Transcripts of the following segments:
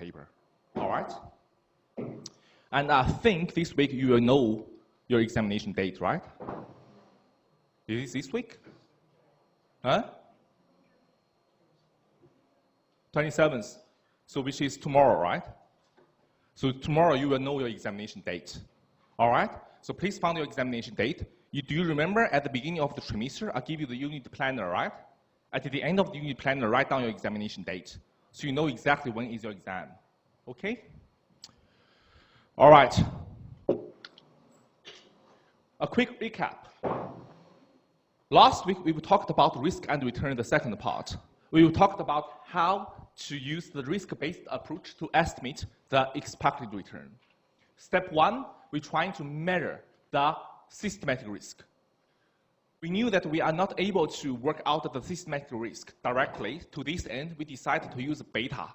paper. All right? And I think this week you will know your examination date, right? Is it this week? Huh? 27th. So which is tomorrow, right? So tomorrow you will know your examination date. All right? So please find your examination date. Do you remember at the beginning of the trimester, I give you the unit planner, right? At the end of the unit planner, write down your examination date. So you know exactly when is your exam. Okay? All right. A quick recap. Last week, we talked about risk and return, the second part. We talked about how to use the risk-based approach to estimate the expected return. Step one, we're trying to measure the systematic risk. We knew that we are not able to work out the systematic risk directly. To this end, we decided to use beta.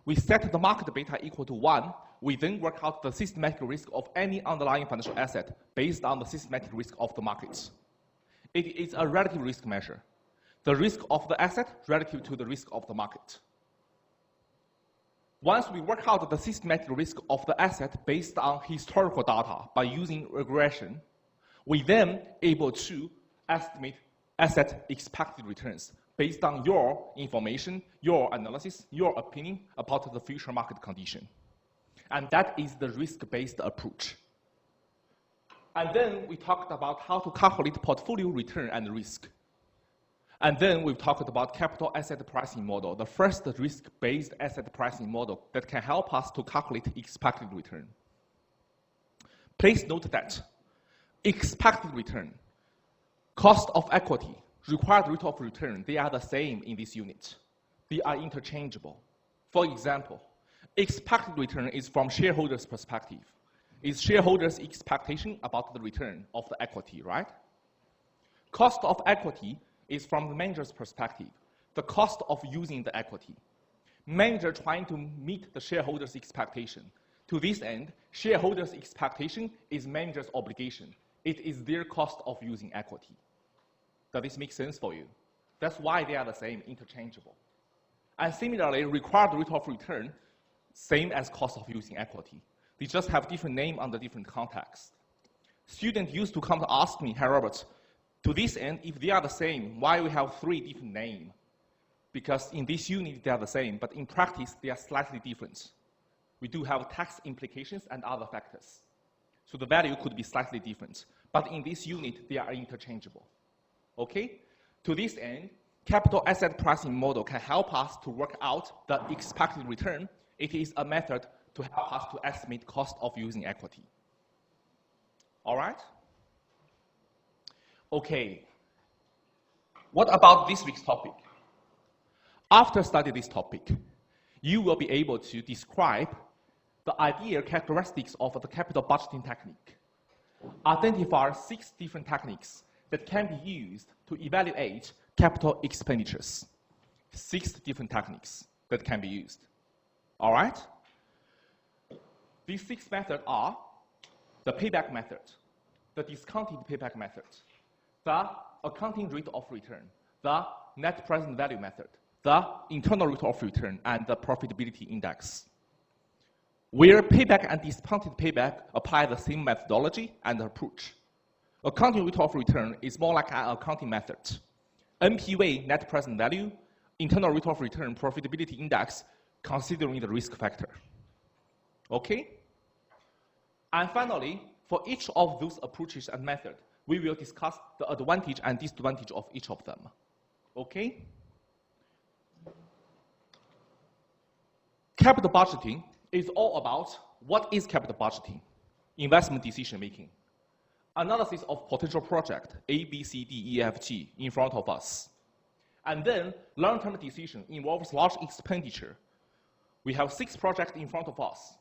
We set the market beta equal to 1. We then work out the systematic risk of any underlying financial asset based on the systematic risk of the markets. It is a relative risk measure. The risk of the asset relative to the risk of the market. Once we work out the systematic risk of the asset based on historical data by using regression, we then able to estimate asset expected returns based on your information, your analysis, your opinion about the future market condition. And that is the risk-based approach. And then we talked about how to calculate portfolio return and risk. And then we've talked about capital asset pricing model, the first risk-based asset pricing model that can help us to calculate expected return. Please note that expected return, cost of equity, required rate of return, they are the same in this unit. They are interchangeable. For example, expected return is from shareholders' perspective. It's shareholders' expectation about the return of the equity, right? Cost of equity is from the manager's perspective, the cost of using the equity. Manager trying to meet the shareholders' expectation. To this end, shareholders' expectation is manager's obligation. It is their cost of using equity. Does this make sense for you? That's why they are the same, interchangeable. And similarly, required rate of return, same as cost of using equity. They just have different name under different context. Students used to come to ask me, "Hey, Robert, to this end, if they are the same, why we have 3 different names?" Because in this unit, they are the same, but in practice, they are slightly different. We do have tax implications and other factors. So the value could be slightly different. But in this unit, they are interchangeable. Okay? To this end, capital asset pricing model can help us to work out the expected return. It is a method to help us to estimate cost of using equity. All right? Okay. What about this week's topic? After studying this topic, you will be able to describe the ideal characteristics of the capital budgeting technique. Identify 6 different techniques that can be used to evaluate capital expenditures. 6 different techniques that can be used. All right? These 6 methods are the payback method, the discounted payback method, the accounting rate of return, the net present value method, the internal rate of return, and the profitability index. Where payback and discounted payback apply the same methodology and approach. Accounting rate of return is more like an accounting method. NPV, net present value, internal rate of return, profitability index, considering the risk factor. Okay? And finally, for each of those approaches and methods, we will discuss the advantage and disadvantage of each of them. Okay? Capital budgeting is all about what is capital budgeting, investment decision making, analysis of potential project, A, B, C, D, E, F, G, in front of us. And then long-term decision involves large expenditure. We have 6 projects in front of us.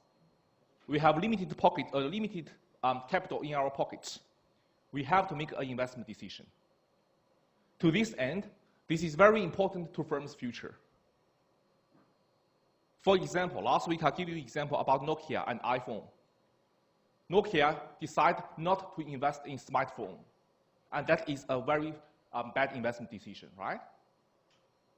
We have limited capital in our pockets. We have to make an investment decision. To this end, this is very important to firm's future. For example, last week I gave you an example about Nokia and iPhone. Nokia decided not to invest in smartphone, and that is a very bad investment decision, right?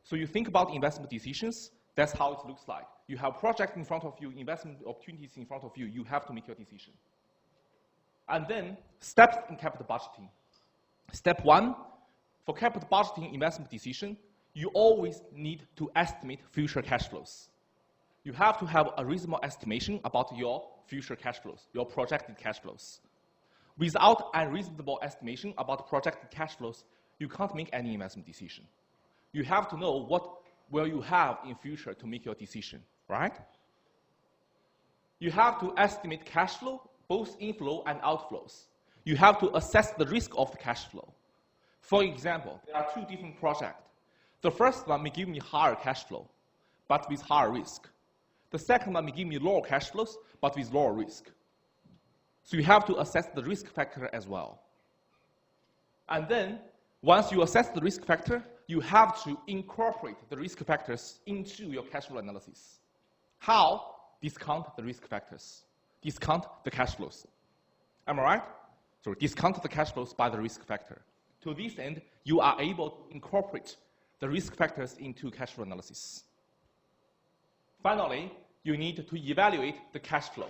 So you think about investment decisions, that's how it looks like. You have projects in front of you, investment opportunities in front of you. You have to make your decision. And then steps in capital budgeting. Step 1, for capital budgeting investment decision, you always need to estimate future cash flows. You have to have a reasonable estimation about your future cash flows, your projected cash flows. Without a reasonable estimation about projected cash flows, you can't make any investment decision. You have to know what will you have in future to make your decision, right? You have to estimate cash flow, both inflow and outflows. You have to assess the risk of the cash flow. For example, there are two different projects. The first one may give me higher cash flow, but with higher risk. The second one may give me lower cash flows, but with lower risk. So you have to assess the risk factor as well. And then, once you assess the risk factor, you have to incorporate the risk factors into your cash flow analysis. How? Discount the risk factors. Discount the cash flows. Am I right? So discount the cash flows by the risk factor. To this end, you are able to incorporate the risk factors into cash flow analysis. Finally, you need to evaluate the cash flow.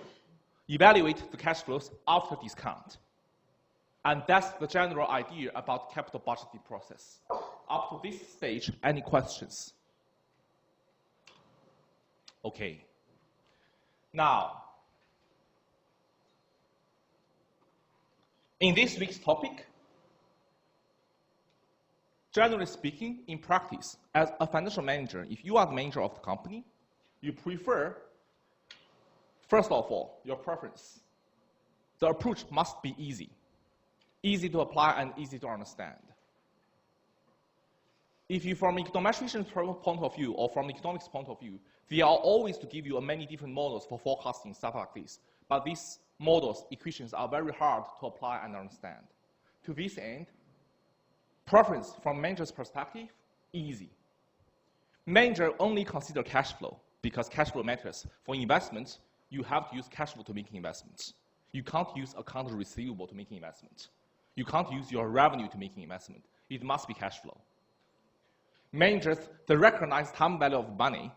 Evaluate the cash flows after discount. And that's the general idea about capital budgeting process. Up to this stage, any questions? Okay. Now, in this week's topic, generally speaking, in practice, as a financial manager, if you are the manager of the company, you prefer, first of all, your preference. The approach must be easy. Easy to apply and easy to understand. If you, from an econometrician point of view or from the economics point of view, they are always to give you many different models for forecasting, stuff like this. But these models, equations, are very hard to apply and understand. To this end, preference from manager's perspective, easy. Manager only consider cash flow because cash flow matters. For investments, you have to use cash flow to make investments. You can't use account receivable to make investment. You can't use your revenue to make investment. It must be cash flow. Managers, they recognize time value of money.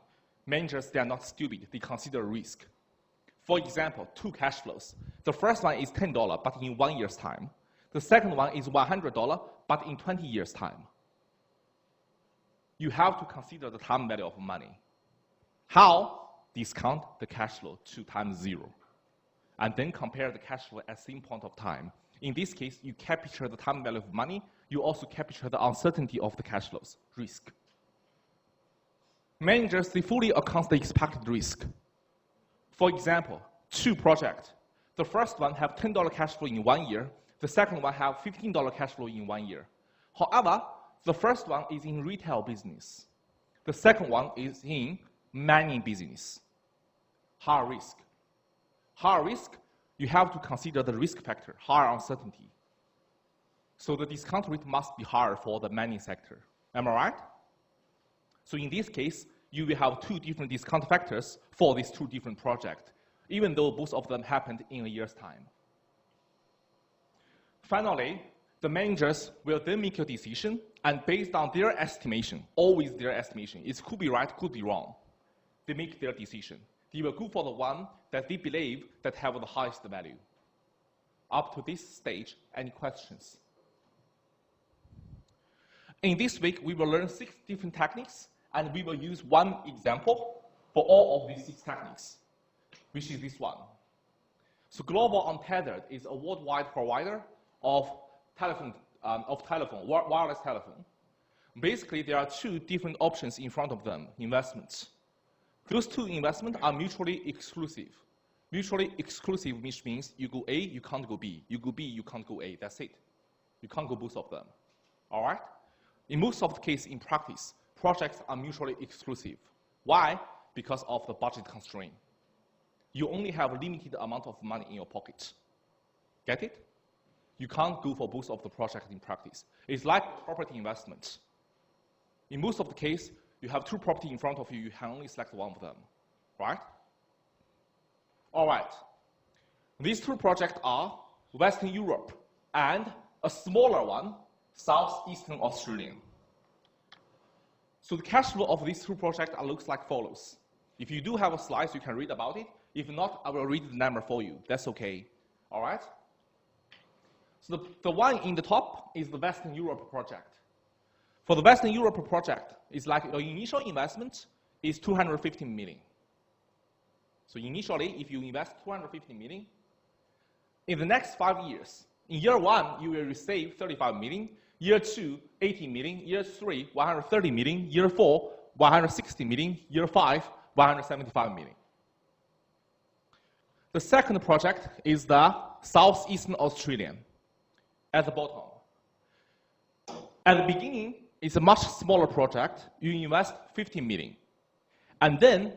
Managers, they are not stupid. They consider risk. For example, two cash flows. The first one is $10, but in 1 year's time. The second one is $100, but in 20 years' time. You have to consider the time value of money. How? Discount the cash flow to times 0. And then compare the cash flow at the same point of time. In this case, you capture the time value of money. You also capture the uncertainty of the cash flows, risk. Managers, they fully account the expected risk. For example, two projects. The first one have $10 cash flow in 1 year. The second one have $15 cash flow in 1 year. However, the first one is in retail business. The second one is in mining business. Higher risk. Higher risk, you have to consider the risk factor, higher uncertainty. So the discount rate must be higher for the mining sector. Am I right? So in this case, you will have two different discount factors for these two different projects, even though both of them happened in a year's time. Finally, the managers will then make a decision, and based on their estimation, always their estimation, it could be right, could be wrong, they make their decision. They will go for the one that they believe that have the highest value. Up to this stage, any questions? In this week, we will learn 6 different techniques, and we will use one example for all of these 6 techniques, which is this one. So Global Untethered is a worldwide provider of wireless telephone. Basically, there are 2 different options in front of them, investments. Those 2 investments are mutually exclusive. Mutually exclusive, which means you go A, you can't go B. You go B, you can't go A. That's it. You can't go both of them. All right? In most of the cases in practice, projects are mutually exclusive. Why? Because of the budget constraint. You only have a limited amount of money in your pocket. Get it? You can't go for both of the projects in practice. It's like property investment. In most of the case, you have 2 properties in front of you, you can only select one of them, right? All right. These 2 projects are Western Europe and a smaller one, Southeastern Australia. So the cash flow of these 2 projects looks like follows. If you do have a slides, you can read about it. If not, I will read the number for you. That's okay. All right? So the one in the top is the Western Europe project. For the Western Europe project, it's like your initial investment is 250 million. So initially, if you invest 250 million, in the next 5 years, in year 1, you will receive 35 million, year 2, 80 million, year 3, 130 million, year 4, 160 million, year 5, 175 million. The second project is the Southeastern Australian, at the bottom. At the beginning, it's a much smaller project. You invest 50 million. And then,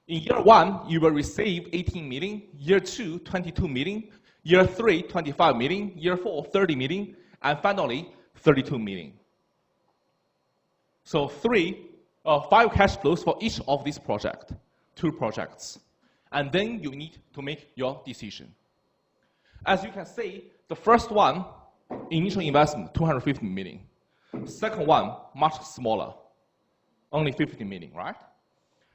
in year 1, you will receive 18 million, year 2, 22 million, year 3, 25 million, year 4, 30 million, and finally, 32 million. So 5 cash flows for each of these projects, 2 projects. And then you need to make your decision. As you can see, the first one, initial investment, 250 million. Second one, much smaller, only 50 million, right?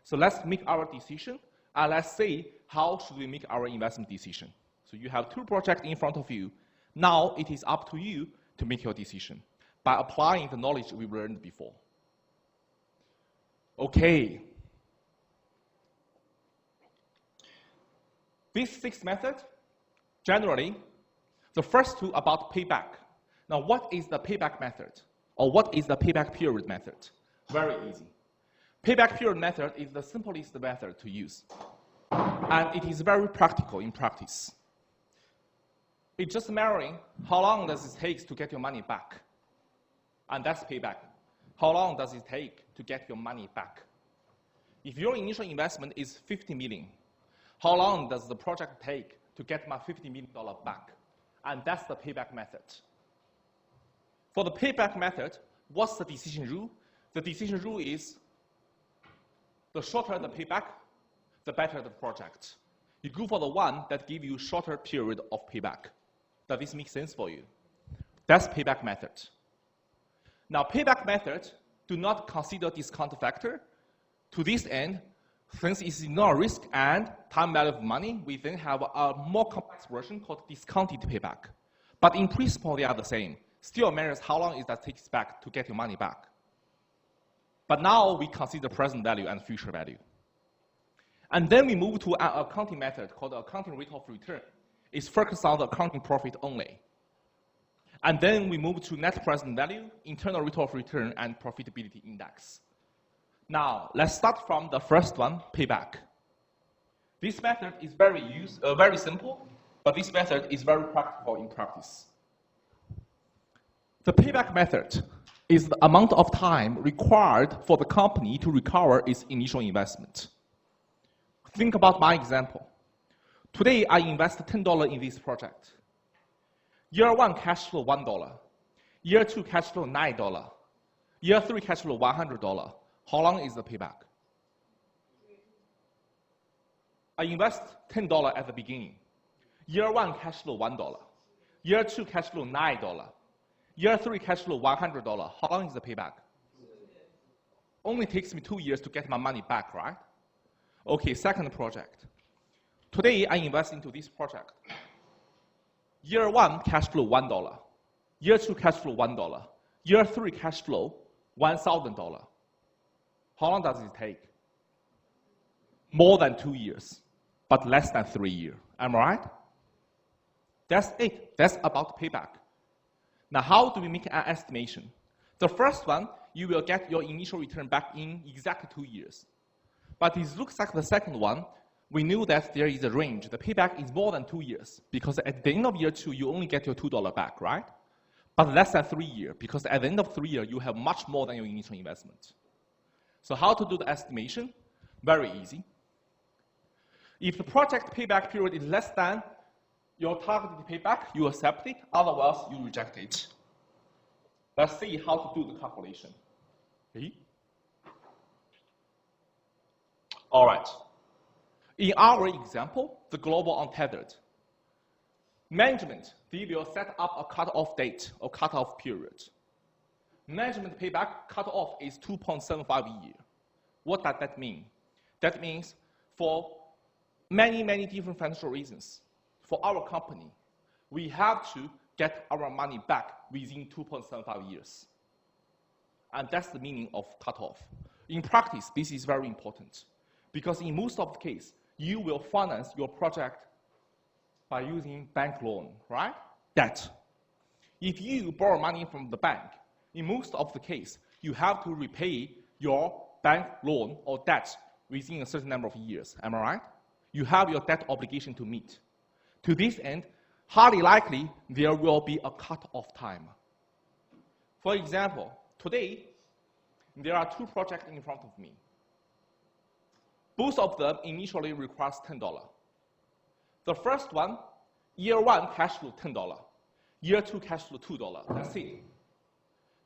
So let's make our decision, and let's see how should we make our investment decision. So you have 2 projects in front of you. Now it is up to you to make your decision by applying the knowledge we learned before. Okay. These 6 methods, generally, the first 2 about payback. Now, what is the payback method? Or what is the payback period method? Very easy. Payback period method is the simplest method to use. And it is very practical in practice. It's just measuring how long does it take to get your money back. And that's payback. How long does it take to get your money back? If your initial investment is 50 million, how long does the project take to get my $50 million back? And that's the payback method. For the payback method, what's the decision rule? The decision rule is the shorter the payback, the better the project. You go for the one that gives you shorter period of payback. Does this make sense for you? That's payback method. Now, payback method do not consider discount factor. To this end, since it's not risk and time value of money, we then have a more complex version called discounted payback. But in principle, they are the same. Still measures how long it takes back to get your money back. But now we consider present value and future value. And then we move to an accounting method called accounting rate of return. It's focused on the accounting profit only. And then we move to net present value, internal rate of return, and profitability index. Now, let's start from the first one, payback. This method is very simple, but this method is very practical in practice. The payback method is the amount of time required for the company to recover its initial investment. Think about my example. Today, I invest $10 in this project. Year 1 cash flow $1. Year 2 cash flow $9. Year 3 cash flow $100. How long is the payback? I invest $10 at the beginning. Year 1 cash flow $1. Year 2 cash flow $9. Year 3 cash flow $100. How long is the payback? Only takes me 2 years to get my money back, right? Okay, second project. Today, I invest into this project. Year 1 cash flow $1. Year 2 cash flow $1. Year 3 cash flow $1,000. How long does it take? More than 2 years, but less than 3 years. Am I right? That's it. That's about payback. Now, how do we make an estimation? The first one, you will get your initial return back in exactly 2 years. But it looks like the second one, we knew that there is a range. The payback is more than 2 years, because at the end of year 2, you only get your $2 back, right? But less than 3 years, because at the end of 3 years, you have much more than your initial investment. So how to do the estimation? Very easy. If the project payback period is less than your targeted payback, you accept it, otherwise you reject it. Let's see how to do the calculation. Okay? All right. In our example, the global untethered, management, they will set up a cutoff date or cutoff period. Management payback cutoff is 2.75 years. What does that mean? That means for many, many different financial reasons, for our company, we have to get our money back within 2.75 years. And that's the meaning of cutoff. In practice, this is very important because in most of the case, you will finance your project by using bank loan, right? Debt. If you borrow money from the bank, in most of the case, you have to repay your bank loan or debt within a certain number of years. Am I right? You have your debt obligation to meet. To this end, highly likely there will be a cut-off time. For example, today, there are two projects in front of me. Both of them initially requires $10. The first one, year one cash flow $10. Year two cash flow $2. That's it.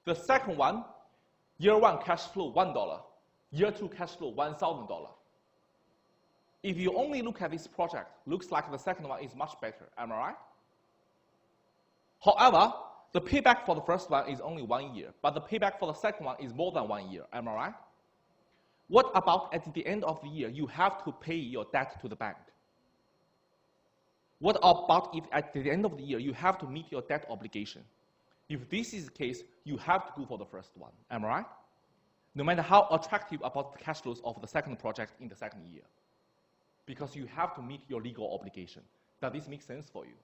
The second one, year one cash flow $1. Year two cash flow $1,000. If you only look at this project, looks like the second one is much better. Am I right? However, the payback for the first one is only 1 year, but the payback for the second one is more than 1 year. Am I right? What about at the end of the year, you have to pay your debt to the bank? What about if at the end of the year, you have to meet your debt obligation? If this is the case, you have to go for the first one. Am I right? No matter how attractive about the cash flows of the second project in the second year. Because you have to meet your legal obligation. Does this make sense for you?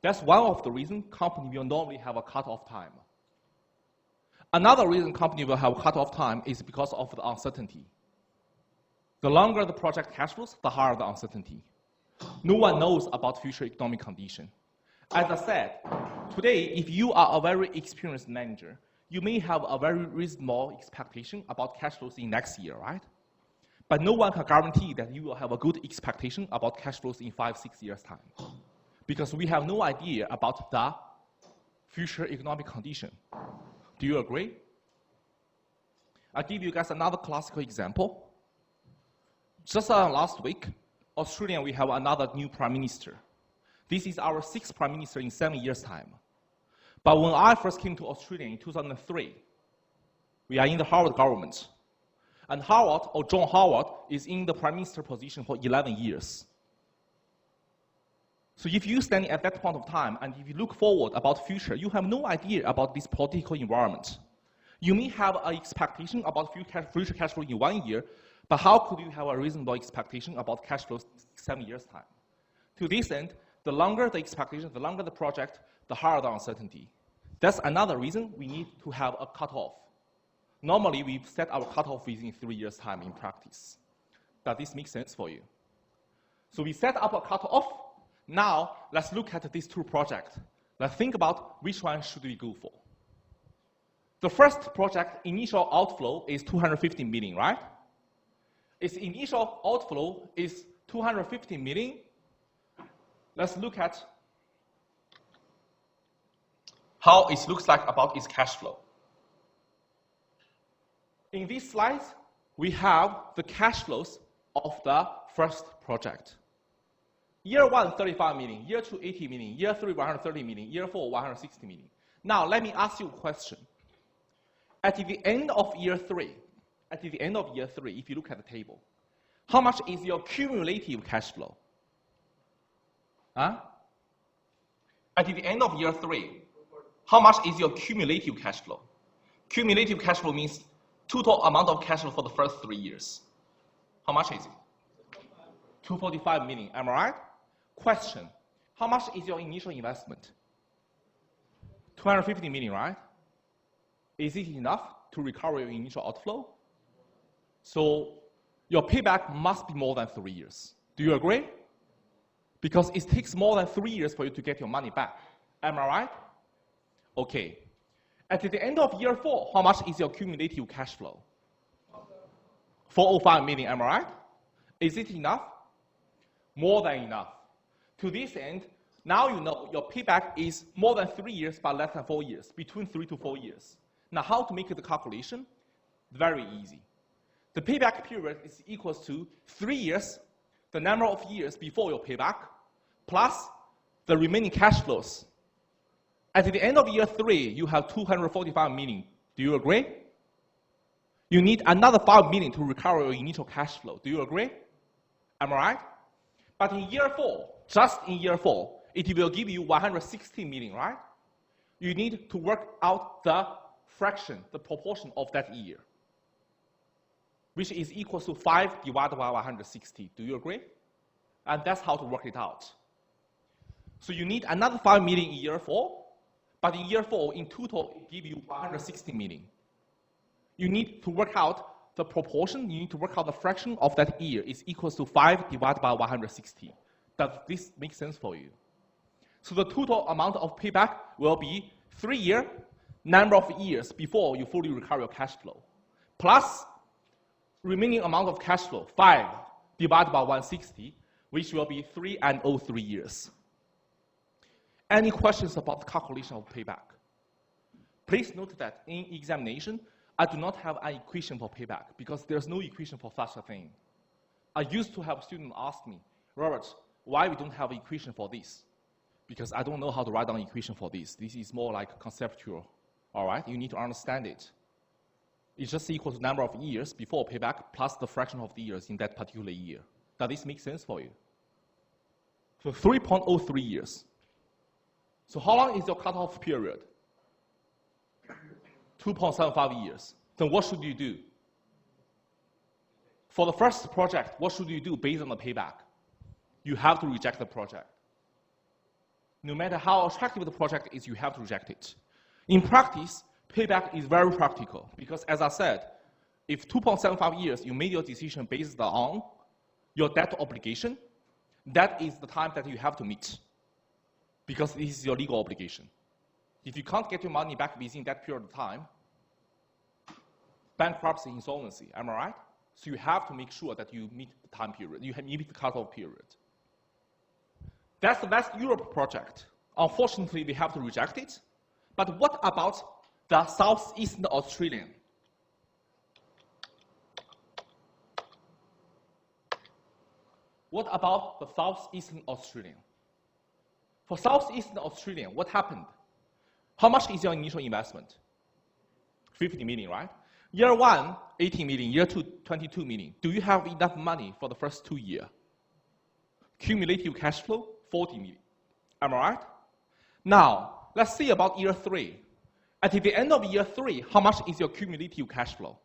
That's one of the reasons company will normally have a cut-off time. Another reason company will have a cut-off time is because of the uncertainty. The longer the project cash flows, the higher the uncertainty. No one knows about future economic condition. As I said, today, if you are a very experienced manager, you may have a very reasonable expectation about cash flows in next year, right? But no one can guarantee that you will have a good expectation about cash flows in 5-6 years' time. Because we have no idea about the future economic condition. Do you agree? I'll give you guys another classical example. Just last week, Australia, we have another new prime minister. This is our 6th prime minister in 7 years' time. But when I first came to Australia in 2003, we are in the Howard government. And Howard, or John Howard, is in the prime minister position for 11 years. So if you stand at that point of time, and if you look forward about future, you have no idea about this political environment. You may have an expectation about future cash flow in 1 year, but how could you have a reasonable expectation about cash flows 7 years' time? To this end, the longer the expectation, the longer the project, the higher the uncertainty. That's another reason we need to have a cutoff. Normally, we set our cutoff within 3 years' time in practice. Does this make sense for you? So we set up a cutoff. Now, let's look at these two projects. Let's think about which one should we go for. The first project, initial outflow is 250 million, right? Its initial outflow is 250 million. Let's look at how it looks like about its cash flow. In these slides, we have the cash flows of the first project. Year 1, 35 million. Year 2, 80 million. Year 3, 130 million. Year 4, 160 million. Now, let me ask you a question. At the end of year 3, if you look at the table, how much is your cumulative cash flow? Huh? At the end of year 3, how much is your cumulative cash flow? Cumulative cash flow means total amount of cash flow for the first 3 years. How much is it? 245 million, am I right? Question, how much is your initial investment? 250 million, right? Is it enough to recover your initial outflow? So your payback must be more than 3 years. Do you agree? Because it takes more than 3 years for you to get your money back. Am I right? Okay. At the end of year 4, how much is your cumulative cash flow? 405 million, am I right? Is it enough? More than enough. To this end, now you know your payback is more than 3 years, but less than 4 years, between 3 to 4 years. Now, how to make the calculation? Very easy. The payback period is equals to 3 years, the number of years before your payback, plus the remaining cash flows. At the end of year 3, you have 245 million. Do you agree? you need another 5 million to recover your initial cash flow. Do you agree? Am I right? But in year 4, just in year 4, it will give you 160 million, right? You need to work out the fraction, the proportion of that year, which is equal to 5 divided by 160. Do you agree? And that's how to work it out. So you need another 5 million in year 4, but in year 4, in total, it gives you 160 million. You need to work out the proportion, you need to work out the fraction of that year is equal to 5 divided by 160. Does this make sense for you? So the total amount of payback will be 3 years, number of years before you fully recover your cash flow, plus remaining amount of cash flow, 5 divided by 160, which will be 3 and 03 years. Any questions about the calculation of payback? Please note that in examination, I do not have an equation for payback because there's no equation for such a thing. I used to have students ask me, Robert, why we don't have an equation for this? Because I don't know how to write down an equation for this. This is more like conceptual, all right? You need to understand it. It's just equal to number of years before payback plus the fraction of the years in that particular year. Does this make sense for you? So 3.03 years. So how long is your cutoff period? 2.75 years. Then what should you do? For the first project, what should you do based on the payback? You have to reject the project. No matter how attractive the project is, you have to reject it. In practice, payback is very practical because, as I said, if 2.75 years you made your decision based on your debt obligation, that is the time that you have to meet because this is your legal obligation. If you can't get your money back within that period of time, bankruptcy, insolvency, am I right? So you have to make sure that you meet the time period, you meet the cutoff period. That's the West Europe project. Unfortunately, we have to reject it. But what about the Southeastern Australian? What about the Southeastern Australian? For Southeastern Australian, what happened? How much is your initial investment? 50 million, right? Year 1, 18 million. Year 2, 22 million. Do you have enough money for the first 2 years? Cumulative cash flow, 40 million. Am I right? Now, let's see about year 3. At the end of year 3, how much is your cumulative cash flow?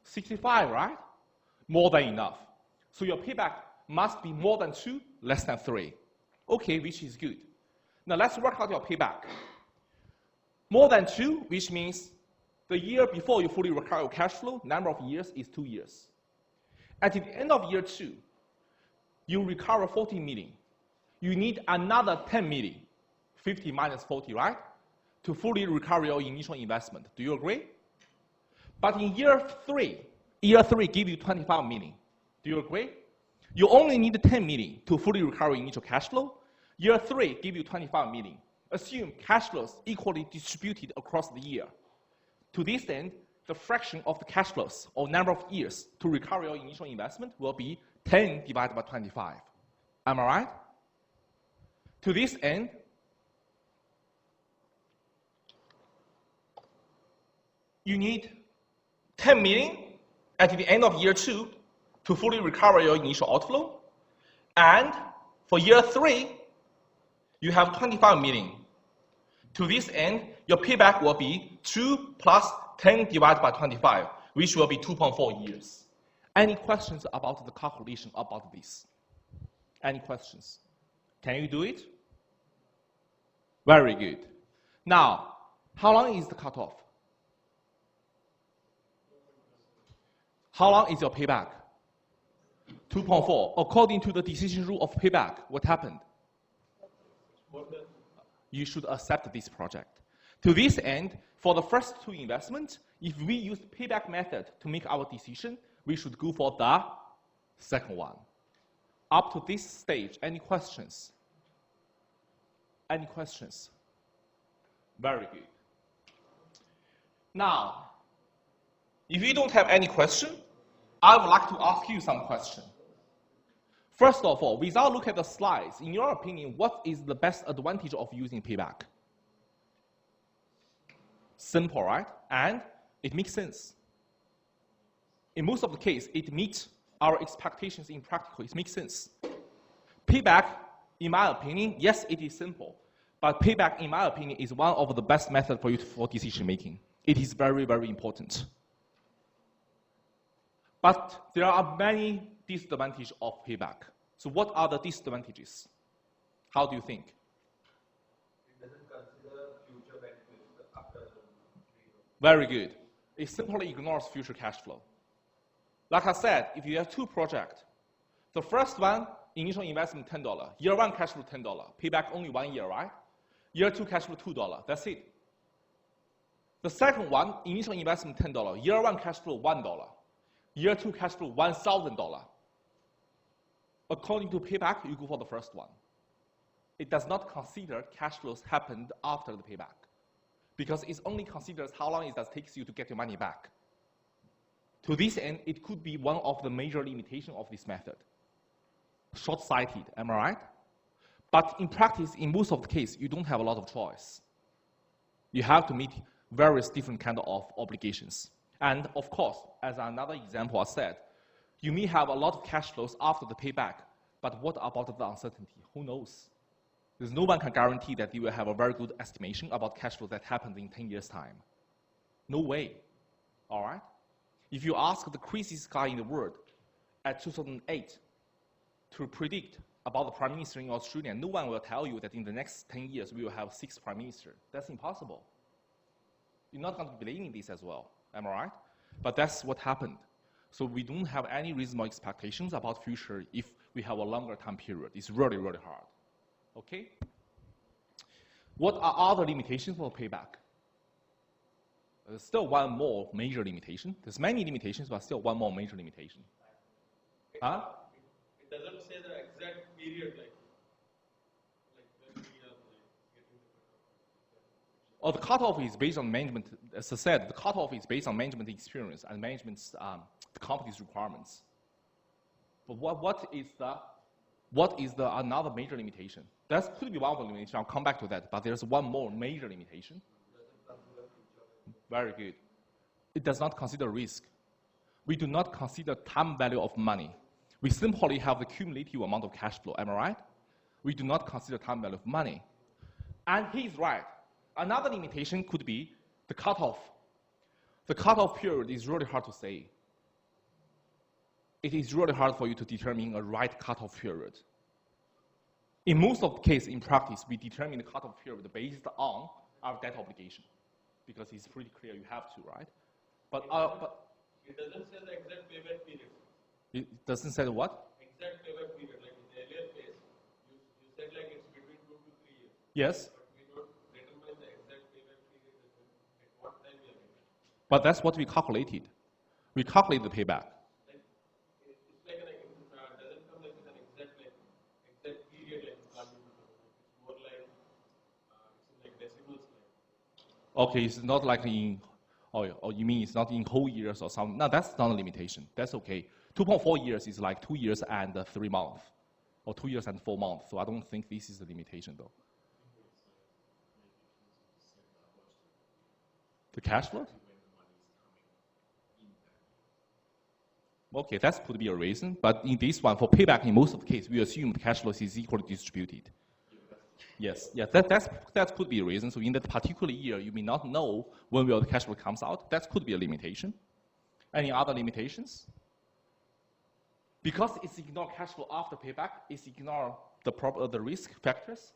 65, right? More than enough. So your payback must be more than 2, less than 3. Okay, which is good. Now let's work out your payback. More than 2, which means the year before you fully recover your cash flow, number of years is 2 years. At the end of year 2, you recover 40 million. You need another 10 million, 50 minus 40, right? To fully recover your initial investment. Do you agree? But in year 3 gives you 25 million. Do you agree? You only need 10 million to fully recover initial cash flow. Year 3 gives you 25 million. Assume cash flows equally distributed across the year. To this end, the fraction of the cash flows or number of years to recover your initial investment will be 10 divided by 25. Am I right? To this end, you need 10 million at the end of year 2 to fully recover your initial outflow. And for year 3, you have 25 million. To this end, your payback will be 2 plus 10 divided by 25, which will be 2.4 years. Any questions about the calculation about this? Any questions? Can you do it? Very good. Now, how long is the cutoff? How long is your payback? 2.4. According to the decision rule of payback, what happened? You should accept this project. To this end, for the first 2 investments, if we use payback method to make our decision, we should go for the second one. Up to this stage, any questions? Any questions? Very good. Now, if you don't have any question, I would like to ask you some question. First of all, without looking at the slides, in your opinion, what is the best advantage of using payback? Simple, right? And it makes sense. in most of the case, it meets our expectations in practical. It makes sense. Payback, in my opinion, yes, it is simple. But payback, in my opinion, is one of the best methods for you for decision making. It is very, very important. But there are many disadvantages of payback. So what are the disadvantages? How do you think? It doesn't consider future benefits after the Very good. It simply ignores future cash flow. Like I said, if you have two projects, the first one, initial investment $10, year one cash flow $10, payback only 1 year, right? Year two cash flow $2, that's it. The second one, initial investment $10, year one cash flow $1, year two cash flow $1,000. According to payback, you go for the first one. It does not consider cash flows happened after the payback, because it only considers how long it takes you to get your money back. To this end, it could be one of the major limitations of this method. Short-sighted, am I right? But in practice, in most of the cases, you don't have a lot of choice. You have to meet various different kinds of obligations. And of course, as another example I said, you may have a lot of cash flows after the payback, but what about the uncertainty? Who knows? There's no one can guarantee that you will have a very good estimation about cash flow that happens in 10 years' time. No way, all right? If you ask the craziest guy in the world at 2008 to predict about the Prime Minister in Australia, no one will tell you that in the next 10 years we will have 6 Prime Ministers. That's impossible. You're not going to be believing this as well, am I right? But that's what happened. So we don't have any reasonable expectations about future if we have a longer time period. It's really, really hard, okay? What are other limitations for payback? There's still one more major limitation. There's many limitations, but still one more major limitation. Huh? It doesn't say the exact period, like when we are getting the Oh, the cutoff is based on management. As I said, the cutoff is based on management experience and management's the company's requirements. But what is the another major limitation? That could be one of the limitations. I'll come back to that. But there's one more major limitation. Very good. It does not consider risk. We do not consider time value of money. We simply have the cumulative amount of cash flow. Am I right? We do not consider time value of money. And he's right. Another limitation could be the cutoff. The cutoff period is really hard to say. It is really hard for you to determine a right cutoff period. In most of the cases, in practice, we determine the cutoff period based on our debt obligation, because it's pretty clear you have to, right? But it doesn't say the exact payback period. It doesn't say what? Exact payback period, like in the earlier case, you said like it's between 2 to 3 years. Yes. But we don't determine the exact payback period at what time we are making. But that's what we calculated. We calculate the payback. Like, it's like doesn't come like with an exact period, like it's more like it's in like decimals. Okay, it's not like in, oh, you mean it's not in whole years or something? No, that's not a limitation. That's okay. 2.4 years is like 2 years and 3 months, or 2 years and 4 months. So I don't think this is a limitation, though. The cash flow? Okay, that could be a reason. But in this one, for payback, in most of the cases, we assume the cash flow is equally distributed. Yes, that could be a reason. So in that particular year, you may not know when will the cash flow comes out. That could be a limitation. Any other limitations? Because it's ignore cash flow after payback, it's ignore the risk factors.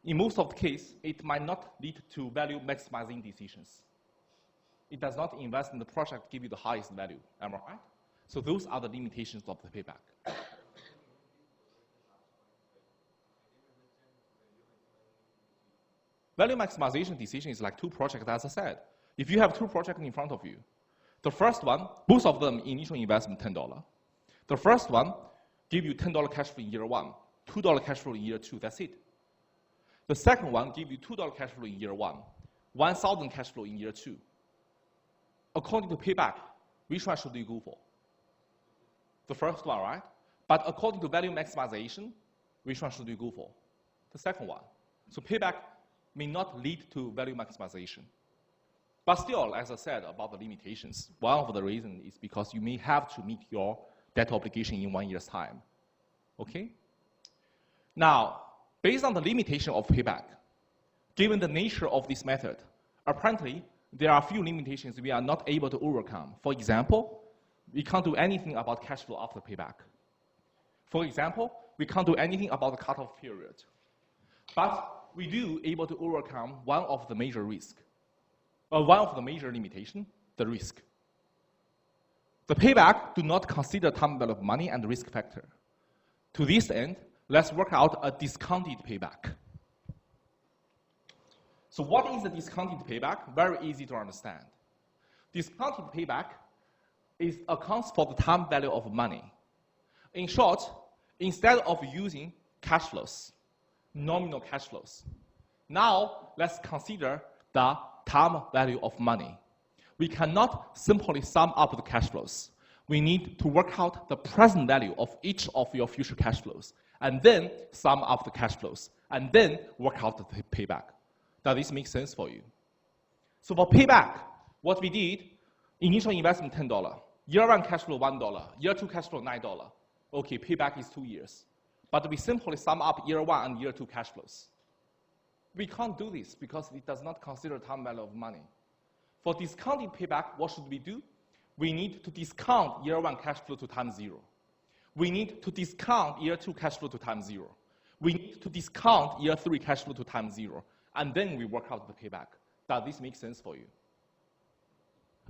In most of the case, it might not lead to value maximizing decisions. It does not invest in the project to give you the highest value. Am I right? So those are the limitations of the payback. Value maximization decision is like 2 projects, as I said. If you have 2 projects in front of you, the first one, both of them initial investment $10. The first one give you $10 cash flow in year 1, $2 cash flow in year 2, that's it. The second one give you $2 cash flow in year 1, 1,000 cash flow in year 2. According to payback, which one should you go for? The first one, right? But according to value maximization, which one should you go for? The second one. So payback may not lead to value maximization. But still, as I said about the limitations, one of the reasons is because you may have to meet your debt obligation in 1 year's time. Okay? Now, based on the limitation of payback, given the nature of this method, apparently there are a few limitations we are not able to overcome. For example, we can't do anything about cash flow after payback. For example, we can't do anything about the cutoff period. But we do able to overcome one of the major risks, one of the major limitations, the risk. The payback do not consider time value of money and the risk factor. To this end, let's work out a discounted payback. So what is a discounted payback? Very easy to understand. Discounted payback accounts for the time value of money. In short, instead of using cash flows, nominal cash flows, now let's consider the time value of money. We cannot simply sum up the cash flows. We need to work out the present value of each of your future cash flows, and then sum up the cash flows, and then work out the payback. Does this make sense for you? So for payback, what we did, initial investment $10, year one cash flow $1, year two cash flow $9. Okay, payback is 2 years. But we simply sum up year one and year two cash flows. We can't do this because it does not consider time value of money. For discounted payback, what should we do? We need to discount year one cash flow to time 0. We need to discount year two cash flow to time 0. We need to discount year three cash flow to time 0. And then we work out the payback. Does this make sense for you?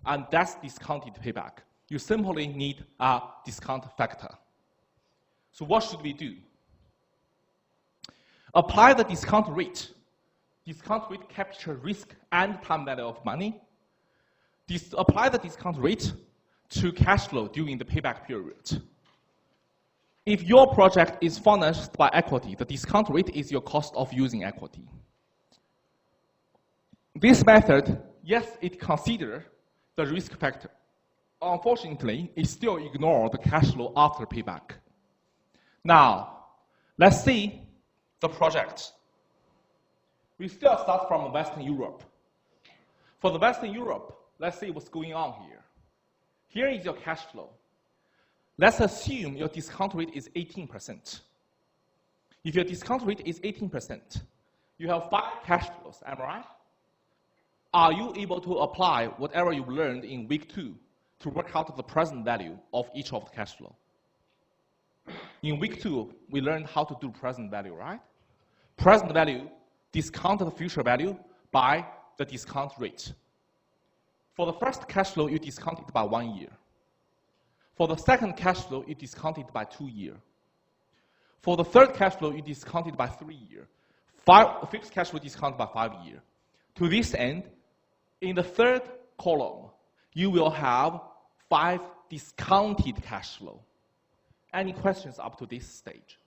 And that's discounted payback. You simply need a discount factor. So what should we do? Apply the discount rate. Discount rate capture risk and time value of money. Apply the discount rate to cash flow during the payback period. If your project is financed by equity, the discount rate is your cost of using equity. This method, yes, it considers the risk factor. Unfortunately, it still ignores the cash flow after payback. Now, let's see the project. We still start from Western Europe. For the Western Europe, let's see what's going on here. Here is your cash flow. Let's assume your discount rate is 18%. If your discount rate is 18%, you have 5 cash flows, am I right? Are you able to apply whatever you've learned in week 2 to work out the present value of each of the cash flow? In week 2, we learned how to do present value, right? Present value, discount the future value by the discount rate. For the first cash flow, you discount it by 1 year. For the second cash flow, you discount it by 2 years. For the third cash flow, you discount it by 3 years. Fixed cash flow discount by 5 years. To this end, in the third column, you will have 5 discounted cash flow. Any questions up to this stage?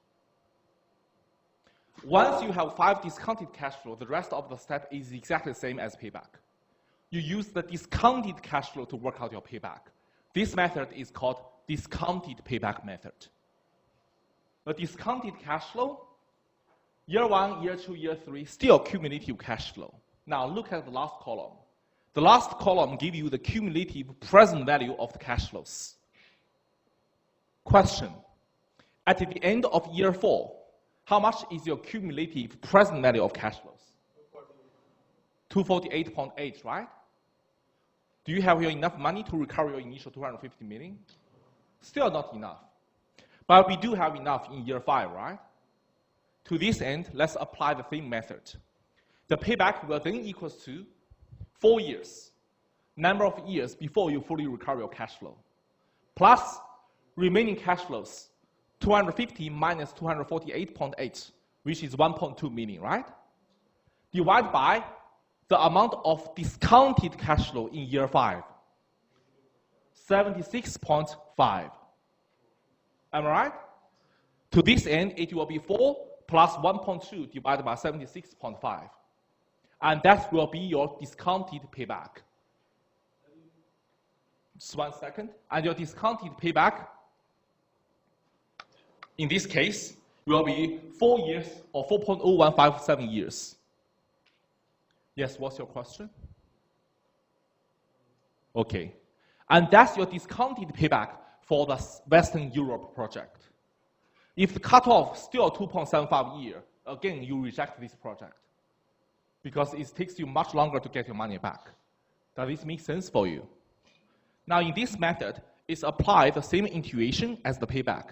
Once you have 5 discounted cash flow, the rest of the step is exactly the same as payback. You use the discounted cash flow to work out your payback. This method is called discounted payback method. The discounted cash flow, year 1, year 2, year 3, still cumulative cash flow. Now look at the last column. The last column gives you the cumulative present value of the cash flows. Question, at the end of year 4, how much is your cumulative present value of cash flows? 248.8, right? Do you have enough money to recover your initial 250 million? Still not enough. But we do have enough in year 5, right? To this end, let's apply the same method. The payback will then equals to 4 years, number of years before you fully recover your cash flow, plus remaining cash flows, 250 minus 248.8, which is 1.2 million, right? Divide by the amount of discounted cash flow in year 5, 76.5. Am I right? To this end, it will be 4 plus 1.2 divided by 76.5. And that will be your discounted payback. Just 1 second. And your discounted payback, in this case, will be 4 years or 4.0157 years. Yes, what's your question? Okay. And that's your discounted payback for the Western Europe project. If the cutoff still 2.75 years, again, you reject this project because it takes you much longer to get your money back. Does this make sense for you? Now, in this method, it's applied the same intuition as the payback,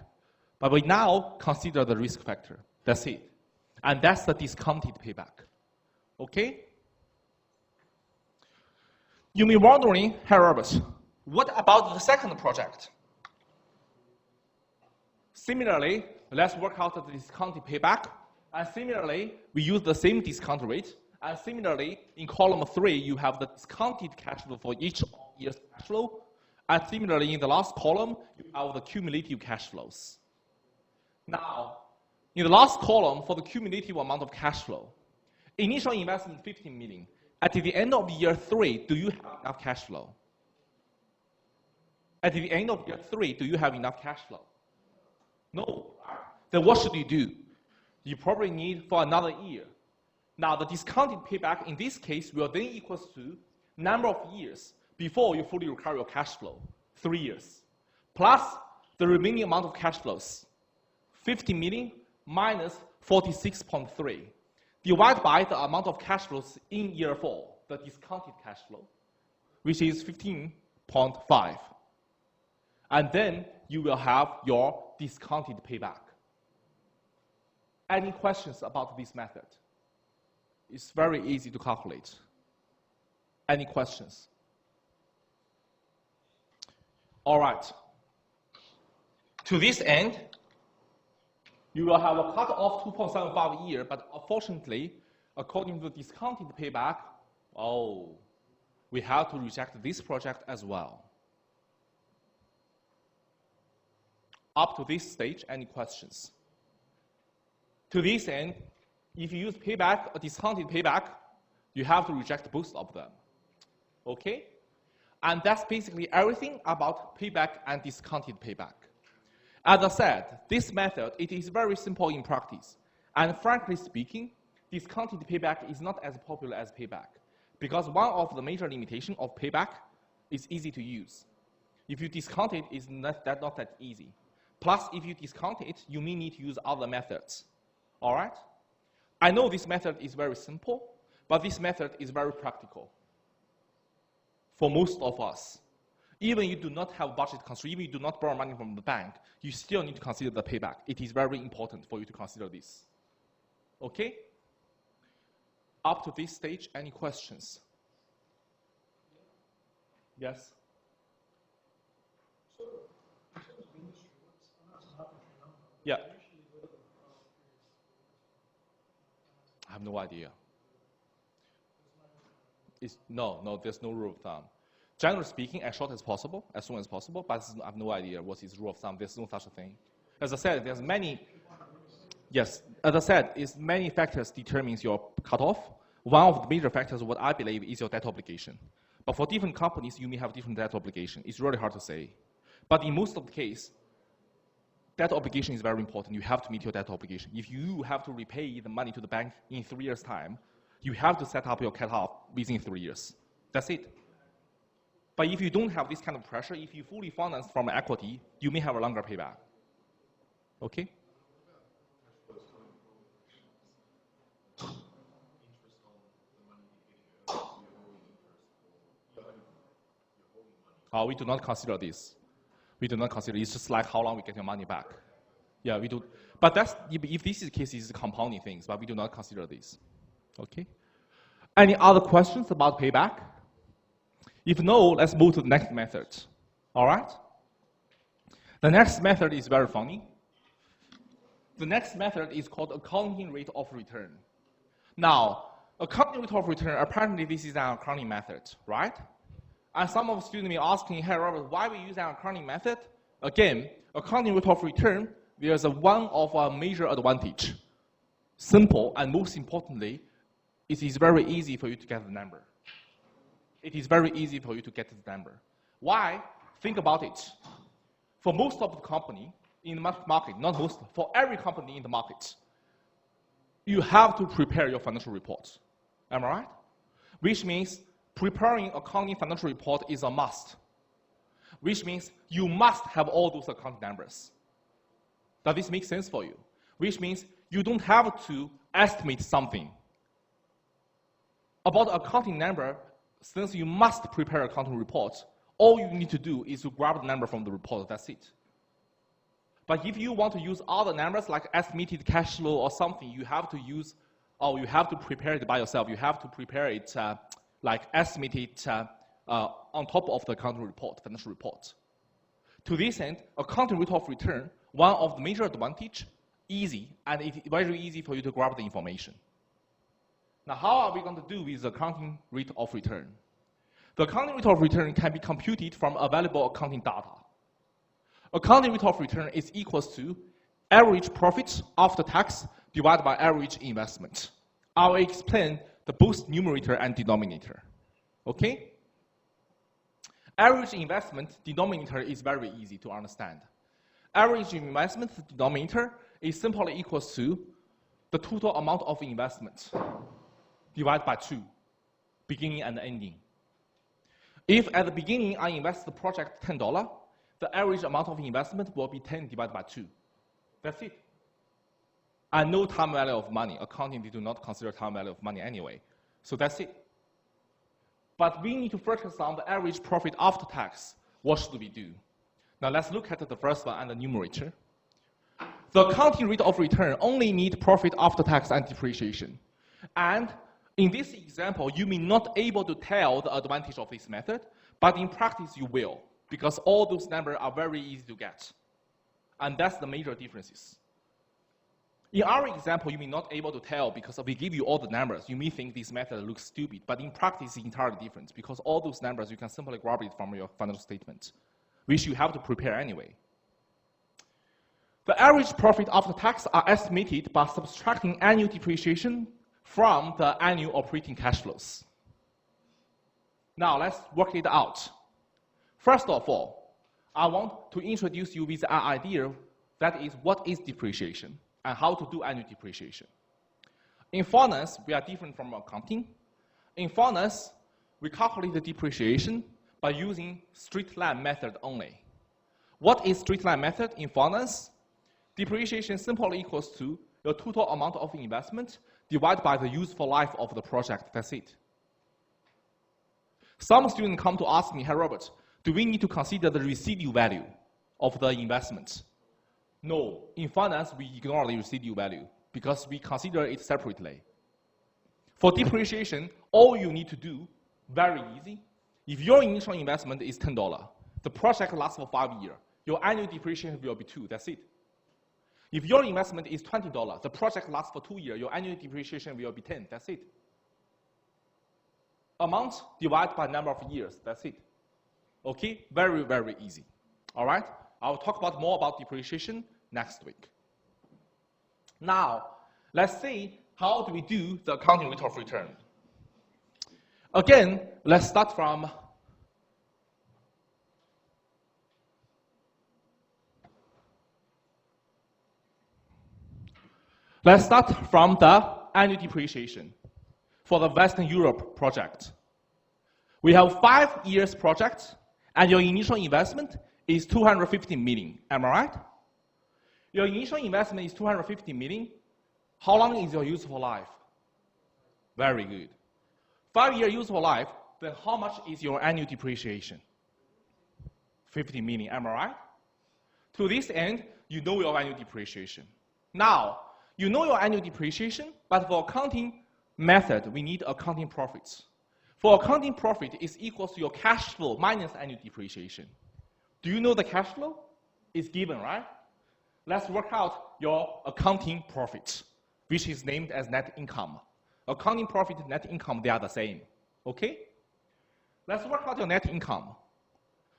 but we now consider the risk factor. That's it. And that's the discounted payback. Okay? You may be wondering, hey Robert, what about the second project? Similarly, let's work out the discounted payback. And similarly, we use the same discount rate. And similarly, in column 3, you have the discounted cash flow for each year's cash flow. And similarly, in the last column, you have the cumulative cash flows. Now, in the last column, for the cumulative amount of cash flow, initial investment 15 million. At the end of year 3, do you have enough cash flow? At the end of year 3, do you have enough cash flow? No. Then what should you do? You probably need for another year. Now, the discounted payback in this case will then equals to number of years before you fully recover your cash flow, 3 years, plus the remaining amount of cash flows, 50 million minus 46.3, divided by the amount of cash flows in year 4, the discounted cash flow, which is 15.5. And then you will have your discounted payback. Any questions about this method? It's very easy to calculate. Any questions? All right. To this end, you will have a cut of 2.75 years, but unfortunately, according to the discounted payback, we have to reject this project as well. Up to this stage, any questions? To this end, if you use payback, a discounted payback, you have to reject both of them. Okay? And that's basically everything about payback and discounted payback. As I said, this method, it is very simple in practice. And frankly speaking, discounted payback is not as popular as payback because one of the major limitations of payback is easy to use. If you discount it, it's not that easy. Plus, if you discount it, you may need to use other methods. All right? I know this method is very simple, but this method is very practical for most of us. Even you do not have budget constraint, even you do not borrow money from the bank, you still need to consider the payback. It is very important for you to consider this. Okay? Up to this stage, any questions? Yes? Yeah. I have no idea. No, there's no rule of thumb. Generally speaking, as short as possible, as soon as possible, but I have no idea what is rule of thumb. There's no such a thing. As I said, there's many, yes, as I said, it's many factors determines your cutoff. One of the major factors, what I believe, is your debt obligation. But for different companies, you may have different debt obligation. It's really hard to say. But in most of the case, debt obligation is very important. You have to meet your debt obligation. If you have to repay the money to the bank in 3 years' time, you have to set up your cutoff within 3 years. That's it. But if you don't have this kind of pressure, if you fully finance from equity, you may have a longer payback. Okay? We do not consider this. We do not consider it's just like how long we get your money back. Yeah, we do. But that's if this is the case, it's compounding things, but we do not consider this. Okay? Any other questions about payback? If no, let's move to the next method. All right? The next method is very funny. The next method is called accounting rate of return. Now, accounting rate of return, apparently this is an accounting method, right? And some of the students may be asking, hey, Robert, why we use an accounting method? Again, accounting rate of return, there's one of our major advantage. Simple, and most importantly, it is very easy for you to get the number. It is very easy for you to get the number. Why? Think about it. For most of the company in the market, not most, for every company in the market, you have to prepare your financial reports. Am I right? Which means preparing accounting financial report is a must, which means you must have all those accounting numbers. Does this make sense for you? Which means you don't have to estimate something. About accounting number, since you must prepare accounting reports, all you need to do is to grab the number from the report, that's it. But if you want to use other numbers like estimated cash flow or something, you have to use, or you have to prepare it by yourself. You have to prepare it like estimate it on top of the accounting report, financial report. To this end, accounting rate of return, one of the major advantage, easy, and it's very easy for you to grab the information. Now, how are we going to do with the accounting rate of return? The accounting rate of return can be computed from available accounting data. Accounting rate of return is equals to average profit after tax divided by average investment. I will explain the both numerator and denominator. Okay? Average investment denominator is very easy to understand. Average investment denominator is simply equals to the total amount of investment divided by 2, beginning and ending. If at the beginning I invest the project $10, the average amount of investment will be 10 divided by 2. That's it. And no time value of money. Accounting, they do not consider time value of money anyway. So that's it. But we need to focus on the average profit after tax. What should we do? Now let's look at the first one and the numerator. The accounting rate of return only need profit after tax and depreciation. And in this example, you may not able to tell the advantage of this method, but in practice you will, because all those numbers are very easy to get. And that's the major differences. In our example, you may not able to tell because we give you all the numbers. You may think this method looks stupid, but in practice it's entirely different because all those numbers you can simply grab it from your financial statement, which you have to prepare anyway. The average profit after tax are estimated by subtracting annual depreciation from the annual operating cash flows. Now let's work it out. First of all, I want to introduce you with an idea that is what is depreciation and how to do annual depreciation. In finance, we are different from accounting. In finance, we calculate the depreciation by using straight line method only. What is straight line method in finance? Depreciation simply equals to the total amount of investment divided by the useful life of the project, that's it. Some students come to ask me, hey Robert, do we need to consider the residual value of the investment? No, in finance, we ignore the residual value because we consider it separately. For depreciation, all you need to do, very easy. If your initial investment is $10, the project lasts for 5 years, your annual depreciation will be 2, that's it. If your investment is $20, the project lasts for 2 years, your annual depreciation will be 10, that's it. Amount divided by number of years, that's it. Okay, very, very easy. All right, I'll talk more about depreciation next week. Now, let's see how do we do the accounting rate of return. Again, let's start from the annual depreciation for the Western Europe project. We have 5 years project, and your initial investment is 250 million. Am I right? Your initial investment is 250 million. How long is your useful life? Very good. 5-year useful life, then how much is your annual depreciation? 50 million, am I right? To this end, you know your annual depreciation. Now, you know your annual depreciation, but for accounting method, we need accounting profits. For accounting profit, it's equal to your cash flow minus annual depreciation. Do you know the cash flow? It's given, right? Let's work out your accounting profit, which is named as net income. Accounting profit and net income, they are the same, okay? Let's work out your net income.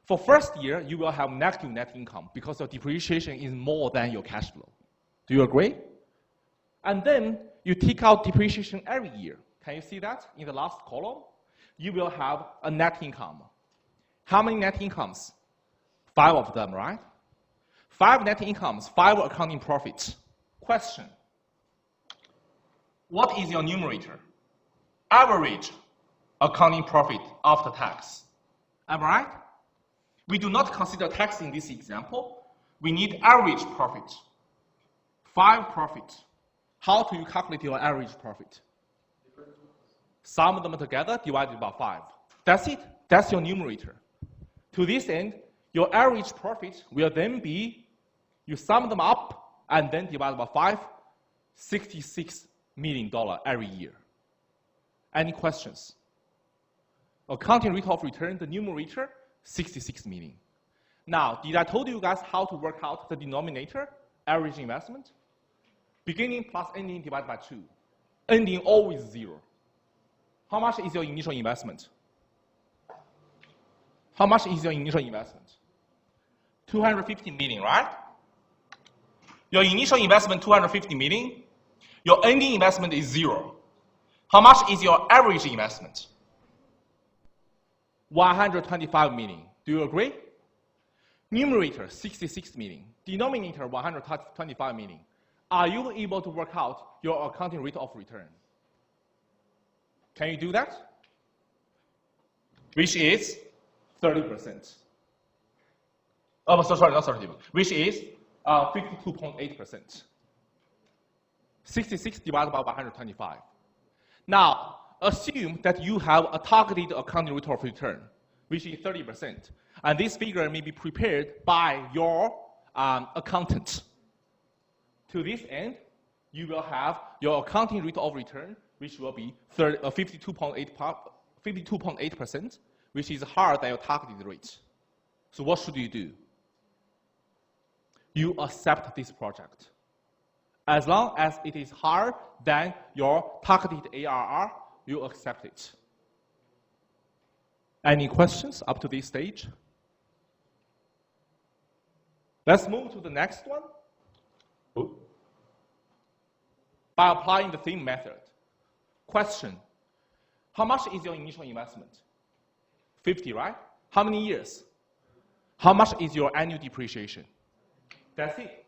For first year, you will have negative net income because your depreciation is more than your cash flow. Do you agree? And then you take out depreciation every year. Can you see that in the last column? You will have a net income. How many net incomes? 5 of them, right? 5 net incomes, 5 accounting profits. Question. What is your numerator? Average accounting profit after tax. Am I right? We do not consider tax in this example. We need average profit. 5 profit. How do you calculate your average profit? Sum them together divided by 5. That's it. That's your numerator. To this end, your average profit will then be, you sum them up and then divide by 5, $66 million every year. Any questions? Accounting rate of return, the numerator, 66 million. Now, did I told you guys how to work out the denominator, average investment? Beginning plus ending divided by 2. Ending always 0. How much is your initial investment? How much is your initial investment? 250 million, right? Your initial investment, 250 million. Your ending investment is 0. How much is your average investment? 125 million. Do you agree? Numerator, 66 million. Denominator, 125 million. Are you able to work out your accounting rate of return? Can you do that? Which is 30%. Oh, sorry, not 30%. Which is 52.8%. 66 divided by 125. Now, assume that you have a targeted accounting rate of return, which is 30%. And this figure may be prepared by your accountant. To this end, you will have your accounting rate of return, which will be 52.8%, which is higher than your targeted rate. So what should you do? You accept this project. As long as it is higher than your targeted ARR, you accept it. Any questions up to this stage? Let's move to the next one. By applying the same method. Question, how much is your initial investment? 50, right? How many years? How much is your annual depreciation? That's it.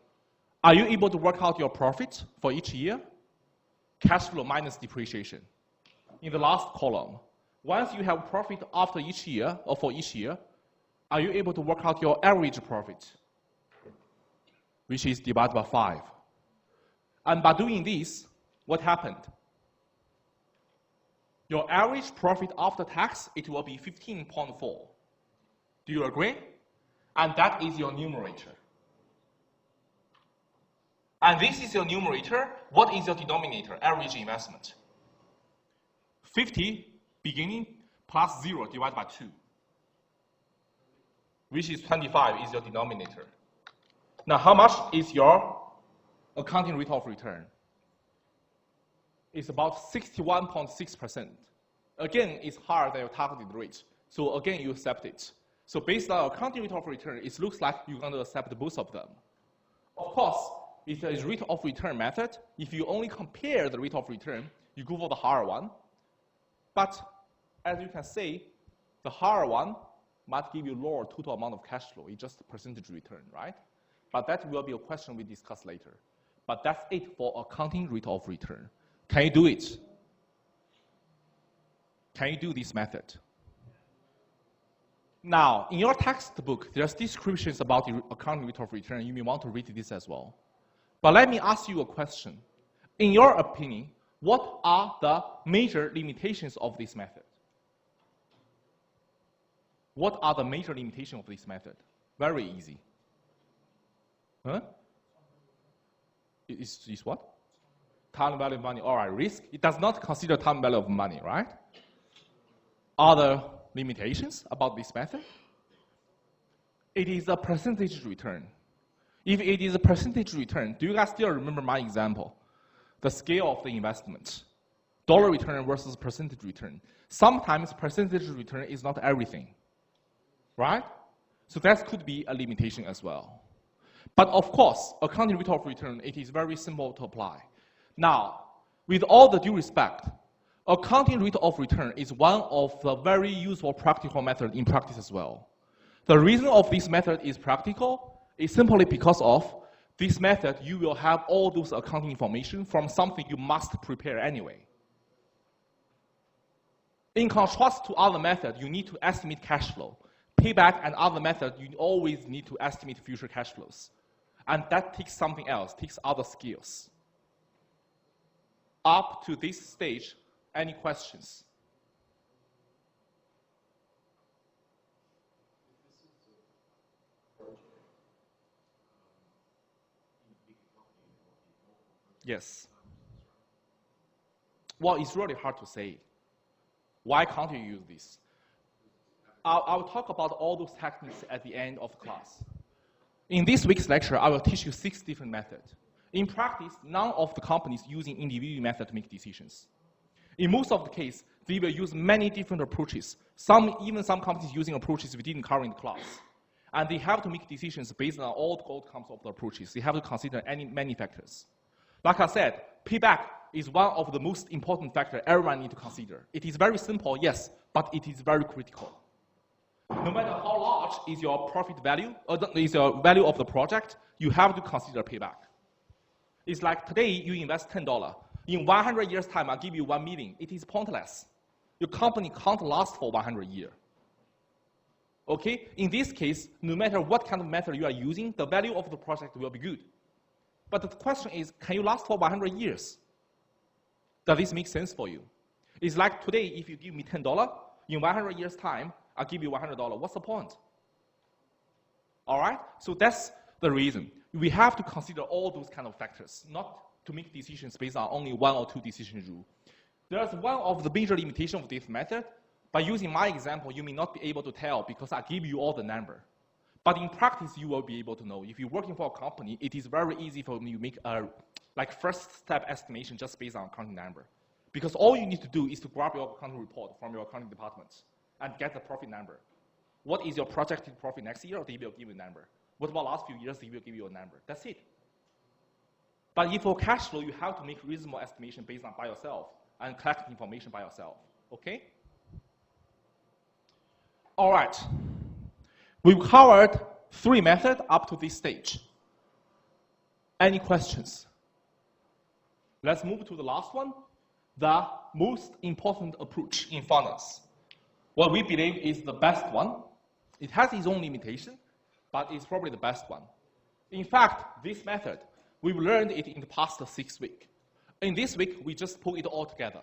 Are you able to work out your profit for each year? Cash flow minus depreciation. In the last column, once you have profit after each year, or for each year, are you able to work out your average profit? Which is divided by 5. And by doing this, what happened? Your average profit after tax, it will be 15.4. Do you agree? And that is your numerator. And this is your numerator. What is your denominator? Average investment. 50 beginning plus 0 divided by 2, which is 25 is your denominator. Now, how much is your accounting rate of return? It's about 61.6%. Again, it's higher than your targeted rate. So again, you accept it. So based on accounting rate of return, it looks like you're going to accept both of them. Of course, it's a rate of return method. If you only compare the rate of return, you go for the higher one. But as you can see, the higher one might give you lower total amount of cash flow. It's just a percentage return, right? But that will be a question we discuss later. But that's it for accounting rate of return. Can you do it? Can you do this method? Now, in your textbook, there's descriptions about the accounting rate of return. You may want to read this as well. But let me ask you a question. In your opinion, what are the major limitations of this method? What are the major limitations of this method? Very easy. Huh? Is what? Time value of money. All right, risk. It does not consider time value of money, right? Other limitations about this method? It is a percentage return. If it is a percentage return, do you guys still remember my example? The scale of the investment. Dollar return versus percentage return. Sometimes percentage return is not everything, right? So that could be a limitation as well. But of course, accounting rate of return, it is very simple to apply. Now, with all the due respect, accounting rate of return is one of the very useful practical methods in practice as well. The reason of this method is practical is simply because of this method, you will have all those accounting information from something you must prepare anyway. In contrast to other methods, you need to estimate cash flow. Payback and other methods, you always need to estimate future cash flows. And that takes something else, takes other skills. Up to this stage, any questions? Yes. Well, it's really hard to say. Why can't you use this? I'll talk about all those techniques at the end of the class. In this week's lecture, I will teach you 6 different methods. In practice, none of the companies using individual method to make decisions. In most of the case, they will use many different approaches. Even some companies using approaches we didn't cover in the class. And they have to make decisions based on all the outcomes of the approaches. They have to consider many factors. Like I said, payback is one of the most important factors everyone needs to consider. It is very simple, yes, but it is very critical. No matter how large is your profit value, or is your value of the project, you have to consider payback. It's like today you invest $10. In 100 years' time, I'll give you 1 million. It is pointless. Your company can't last for 100 years. Okay? In this case, no matter what kind of method you are using, the value of the project will be good. But the question is, can you last for 100 years? Does this make sense for you? It's like today, if you give me $10, in 100 years' time, I'll give you $100. What's the point? All right? So that's the reason. We have to consider all those kind of factors, not to make decisions based on only 1 or 2 decision rule. There's one of the major limitations of this method. By using my example, you may not be able to tell because I give you all the number. But in practice, you will be able to know. If you're working for a company, it is very easy for you to make a first step estimation just based on accounting number. Because all you need to do is to grab your accounting report from your accounting department and get the profit number. What is your projected profit next year? They will give you a number. What about last few years? They will give you a number. That's it. But if for cash flow, you have to make reasonable estimation based on by yourself and collect information by yourself. Okay? All right. We've covered 3 methods up to this stage. Any questions? Let's move to the last one, the most important approach in finance. What we believe is the best one. It has its own limitation, but it's probably the best one. In fact, this method, we've learned it in the past 6 weeks. In this week, we just put it all together.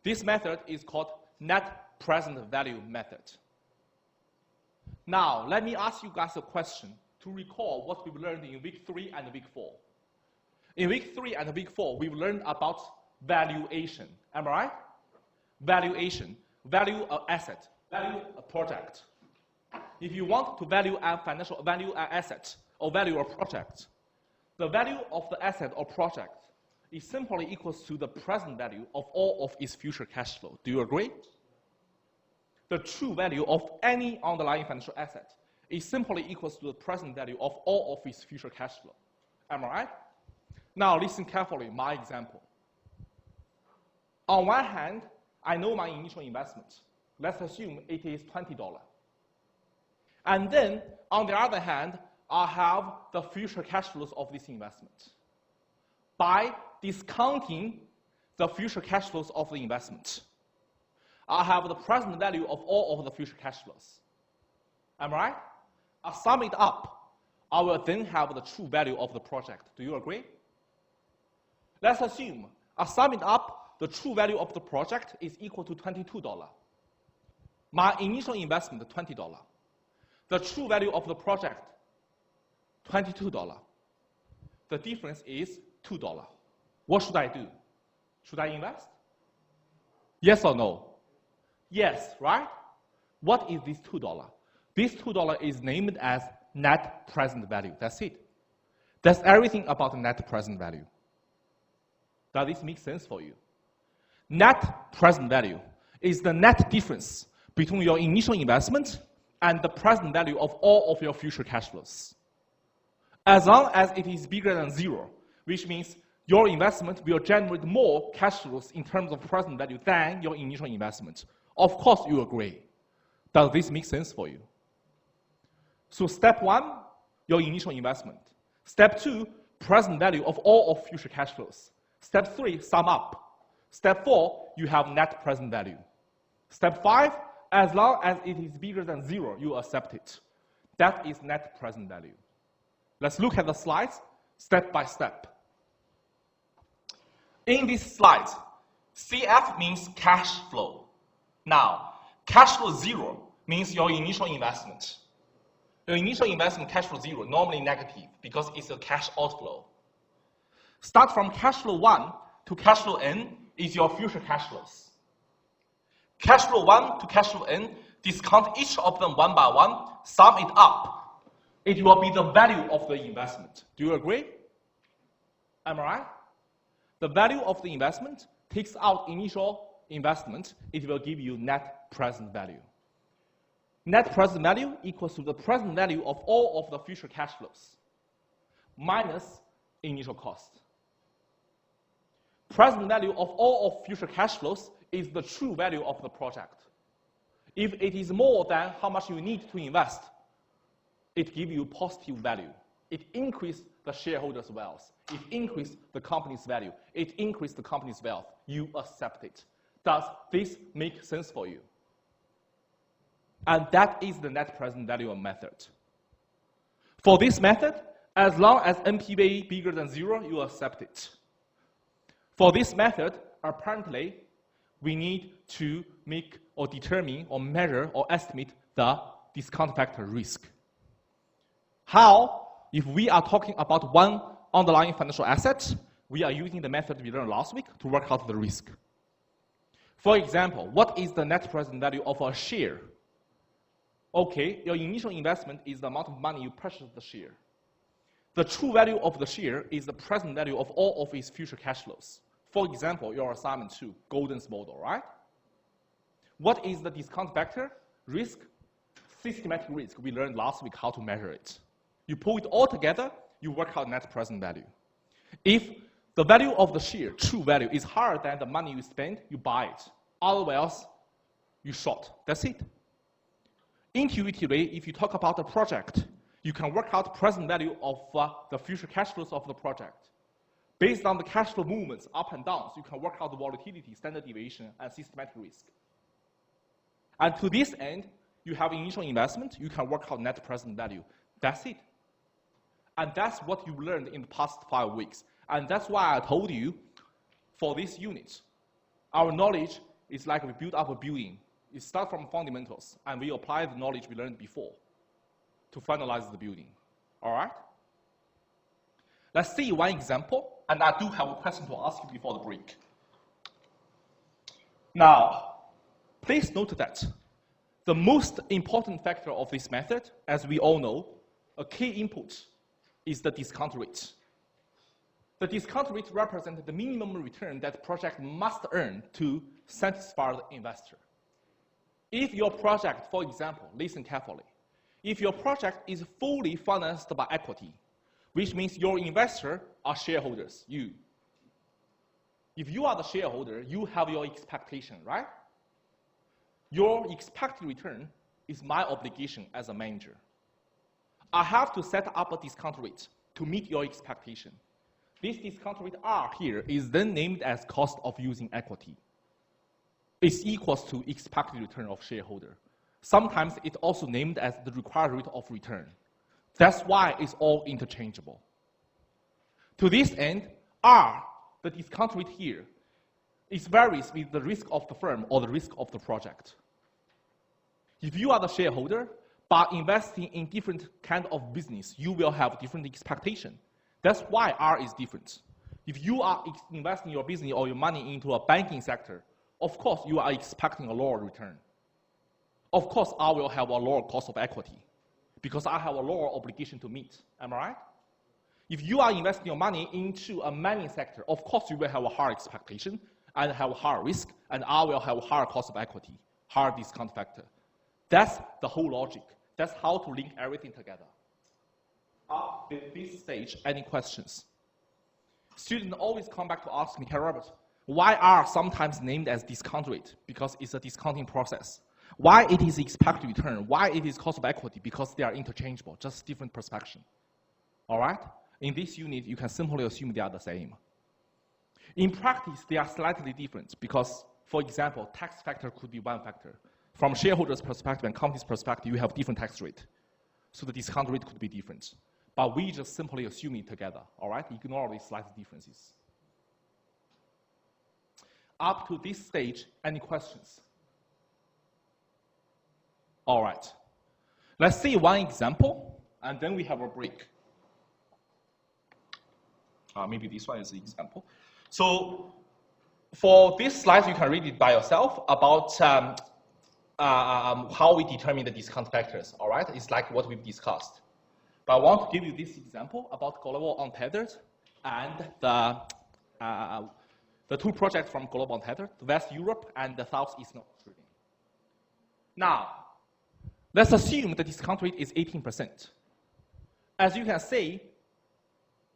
This method is called net present value method. Now, let me ask you guys a question to recall what we've learned in week 3 and week 4. In week 3 and week 4, we've learned about valuation. Am I right? Valuation. Value an asset. Value a project. If you want to value a financial value an asset or value a project, the value of the asset or project is simply equals to the present value of all of its future cash flow. Do you agree? The true value of any underlying financial asset is simply equals to the present value of all of its future cash flow. Am I right? Now listen carefully, my example. On one hand, I know my initial investment. Let's assume it is $20. And then, on the other hand, I have the future cash flows of this investment. By discounting the future cash flows of the investment, I have the present value of all of the future cash flows. Am I right? I sum it up. I will then have the true value of the project. Do you agree? Let's assume I sum it up. The true value of the project is equal to $22. My initial investment, $20. The true value of the project, $22. The difference is $2. What should I do? Should I invest? Yes or no? Yes, right? What is this $2? This $2 is named as net present value. That's it. That's everything about the net present value. Does this make sense for you? Net present value is the net difference between your initial investment and the present value of all of your future cash flows. As long as it is bigger than 0, which means your investment will generate more cash flows in terms of present value than your initial investment. Of course, you agree. Does this make sense for you? So step 1, your initial investment. Step 2, present value of all of future cash flows. Step 3, sum up. Step 4, you have net present value. Step 5, as long as it is bigger than 0, you accept it. That is net present value. Let's look at the slides step by step. In these slides, CF means cash flow. Now, cash flow 0 means your initial investment. Your initial investment cash flow 0, normally negative because it's a cash outflow. Start from cash flow 1 to cash flow n is your future cash flows. Cash flow 1 to cash flow n, discount each of them one by one, sum it up. It will be the value of the investment. Do you agree? Am I right? The value of the investment takes out initial investment, it will give you net present value. Net present value equals to the present value of all of the future cash flows minus initial cost. Present value of all of future cash flows is the true value of the project. If it is more than how much you need to invest, it gives you positive value. It increases the shareholders' wealth. It increases the company's value. It increases the company's wealth. You accept it. Does this make sense for you? And that is the net present value method. For this method, as long as NPV bigger than 0, you accept it. For this method, apparently, we need to make or determine or measure or estimate the discount factor risk. How? If we are talking about one underlying financial asset, we are using the method we learned last week to work out the risk. For example, what is the net present value of a share? Okay, your initial investment is the amount of money you purchased the share. The true value of the share is the present value of all of its future cash flows. For example, your assignment 2, Golden's model, right? What is the discount factor? Risk, systematic risk. We learned last week how to measure it. You pull it all together, you work out net present value. If the value of the share, true value, is higher than the money you spend, you buy it. Otherwise, you short. That's it. Intuitively, if you talk about a project, you can work out present value of the future cash flows of the project. Based on the cash flow movements, up and downs, you can work out the volatility, standard deviation, and systematic risk. And to this end, you have initial investment, you can work out net present value. That's it. And that's what you learned in the past 5 weeks. And that's why I told you, for this unit, our knowledge is like we build up a building. It starts from fundamentals, and we apply the knowledge we learned before to finalize the building. All right? Let's see one example, and I do have a question to ask you before the break. Now, please note that the most important factor of this method, as we all know, a key input is the discount rate. The discount rate represents the minimum return that project must earn to satisfy the investor. If your project, for example, listen carefully, if your project is fully financed by equity, which means your investor are shareholders, you. If you are the shareholder, you have your expectation, right? Your expected return is my obligation as a manager. I have to set up a discount rate to meet your expectation. This discount rate R here is then named as cost of using equity. It's equals to expected return of shareholder. Sometimes it's also named as the required rate of return. That's why it's all interchangeable. To this end, R, the discount rate here, it varies with the risk of the firm or the risk of the project. If you are the shareholder, by investing in different kind of business, you will have different expectation. That's why R is different. If you are investing your business or your money into a banking sector, of course, you are expecting a lower return. Of course, I will have a lower cost of equity because I have a lower obligation to meet. Am I right? If you are investing your money into a mining sector, of course, you will have a higher expectation and have a higher risk, and I will have a higher cost of equity, higher discount factor. That's the whole logic. That's how to link everything together. At this stage, any questions? Students always come back to ask me, hey, Robert, why are sometimes named as discount rate? Because it's a discounting process. Why it is expected return? Why it is cost of equity? Because they are interchangeable, just different perspective. All right? In this unit, you can simply assume they are the same. In practice, they are slightly different because For example, tax factor could be one factor. From shareholders' perspective and company's perspective, you have different tax rate. So the discount rate could be different. But we just simply assume it together, all right? Ignore these slight differences. Up to this stage, any questions? All right. Let's see one example, and then we have a break. Maybe this one is the example. So for this slide, you can read it by yourself about how we determine the discount factors, all right? It's like what we've discussed. But I want to give you this example about Global Untethered and the two projects from Global Untethered, West Europe and the Southeastern Australia. Now, let's assume the discount rate is 18%. As you can see,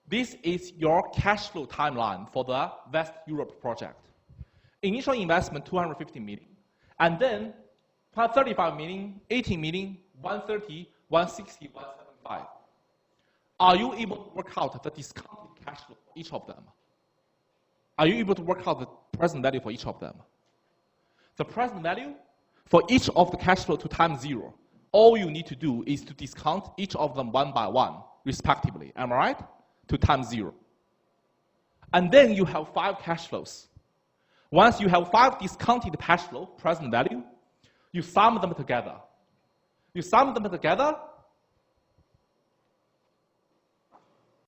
this is your cash flow timeline for the West Europe project. Initial investment, 250 million. And then 35 million, 80 million, 130, 160, 175. Are you able to work out the discounted cash flow for each of them? Are you able to work out the present value for each of them? The present value for each of the cash flow to time 0, all you need to do is to discount each of them one by one, respectively. Am I right? To time 0. And then you have 5 cash flows. Once you have 5 discounted cash flow, present value, you sum them together. You sum them together,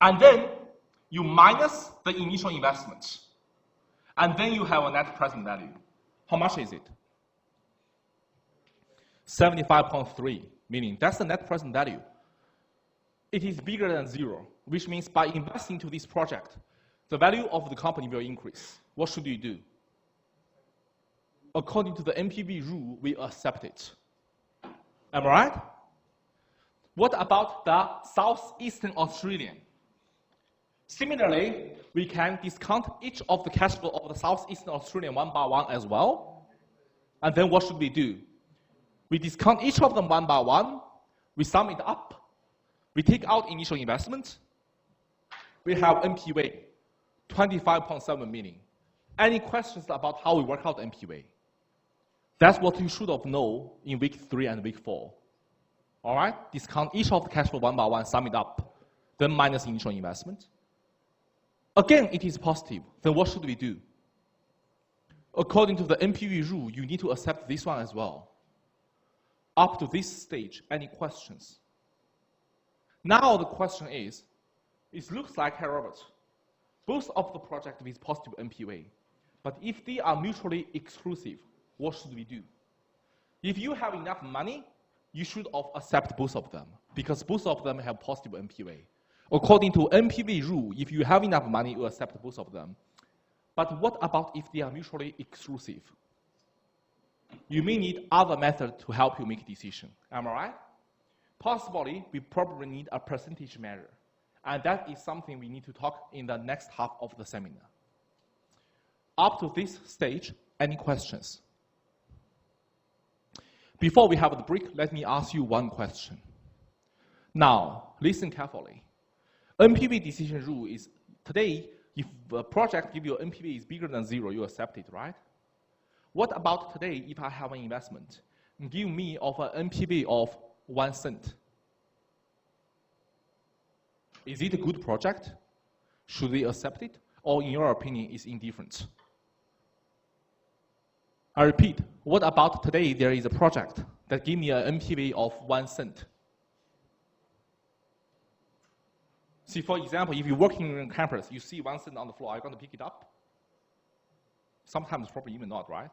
and then you minus the initial investment. And then you have a net present value. How much is it? 75.3 million. That's the net present value. It is bigger than 0, which means by investing into this project, the value of the company will increase. What should you do? According to the NPV rule, we accept it. Am I right? What about the Southeastern Australian? Similarly, we can discount each of the cash flow of the Southeastern Australian one by one as well. And then what should we do? We discount each of them one by one. We sum it up. We take out initial investment. We have NPV, 25.7 million. Any questions about how we work out NPV? That's what you should have known in week 3 and week 4. All right? Discount each of the cash flow one by one, sum it up, then minus initial investment. Again, it is positive. Then what should we do? According to the NPV rule, you need to accept this one as well. Up to this stage, any questions? Now the question is, it looks like, hey Robert, both of the projects with positive NPV, but if they are mutually exclusive, what should we do? If you have enough money, you should accept both of them, because both of them have positive NPV. According to NPV rule, if you have enough money, you accept both of them. But what about if they are mutually exclusive? You may need other methods to help you make a decision. Am I right? Possibly, we probably need a percentage measure. And that is something we need to talk in the next half of the seminar. Up to this stage, any questions? Before we have the break, let me ask you one question. Now, listen carefully. NPV decision rule is, today, if a project gives you NPV is bigger than 0, you accept it, right? What about today if I have an investment? Give me of an NPV of 1 cent. Is it a good project? Should we accept it? Or in your opinion, is indifferent? I repeat, what about today there is a project that gives me an NPV of 1 cent? See, for example, if you're working on campus, you see 1 cent on the floor, are you going to pick it up? Sometimes probably even not, right?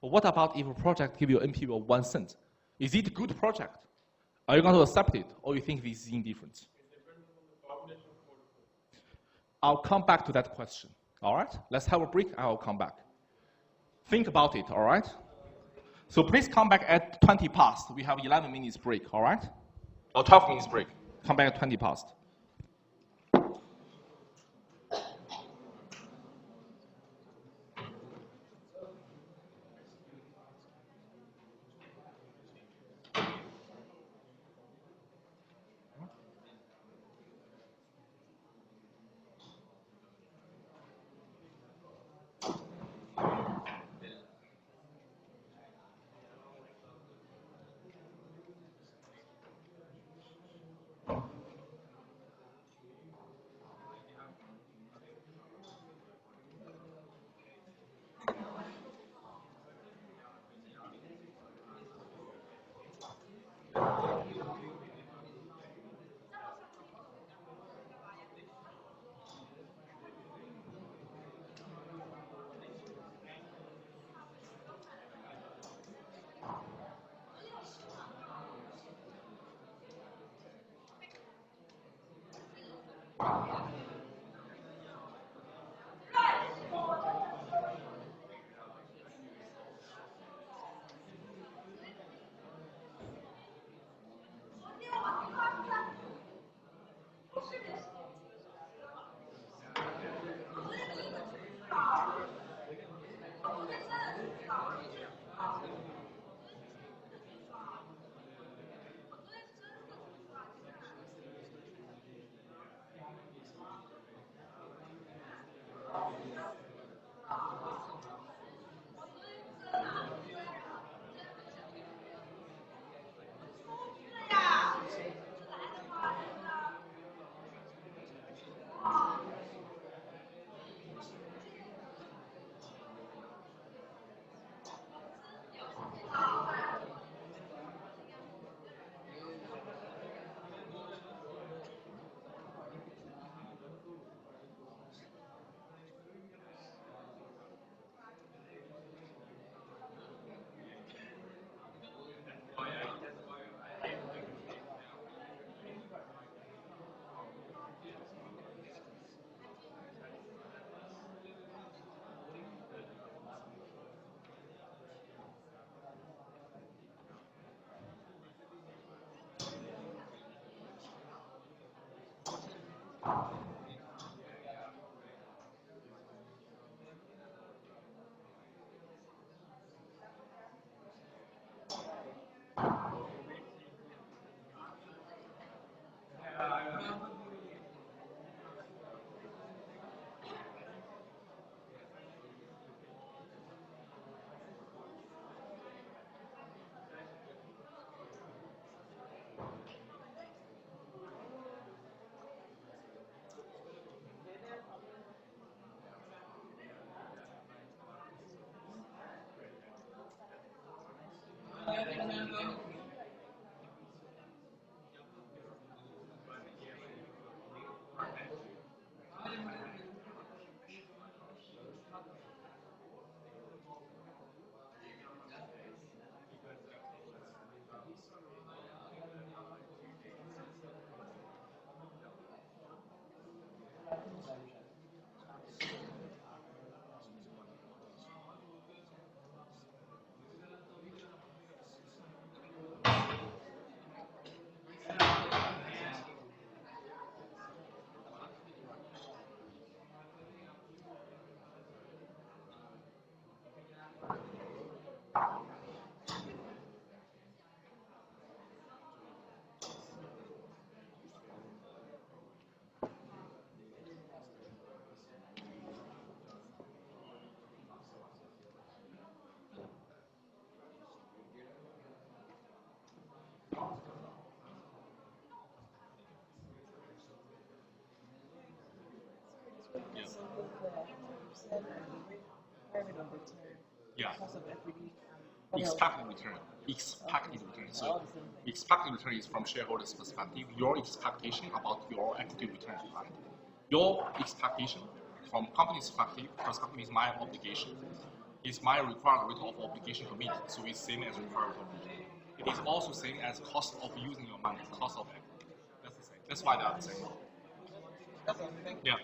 But what about if a project gives you an NPV of 1 cent? Is it a good project? Are you going to accept it, or you think this is indifferent? It depends on the combination of portfolio. I'll come back to that question, all right? Let's have a break, I'll come back. Think about it, all right? So please come back at 20 past. We have 11 minutes break, all right? Or 12 minutes break. Come back at 20 past. Yeah. Expected return. Expected return. So expected return is from shareholders' perspective. Your expectation about your equity return, right? Your expectation from company's perspective is my obligation. It's my required rate of obligation to meet. So it's same as required obligation. It is also same as cost of using your money, cost of equity. That's the same. That's why they are the same. Yeah.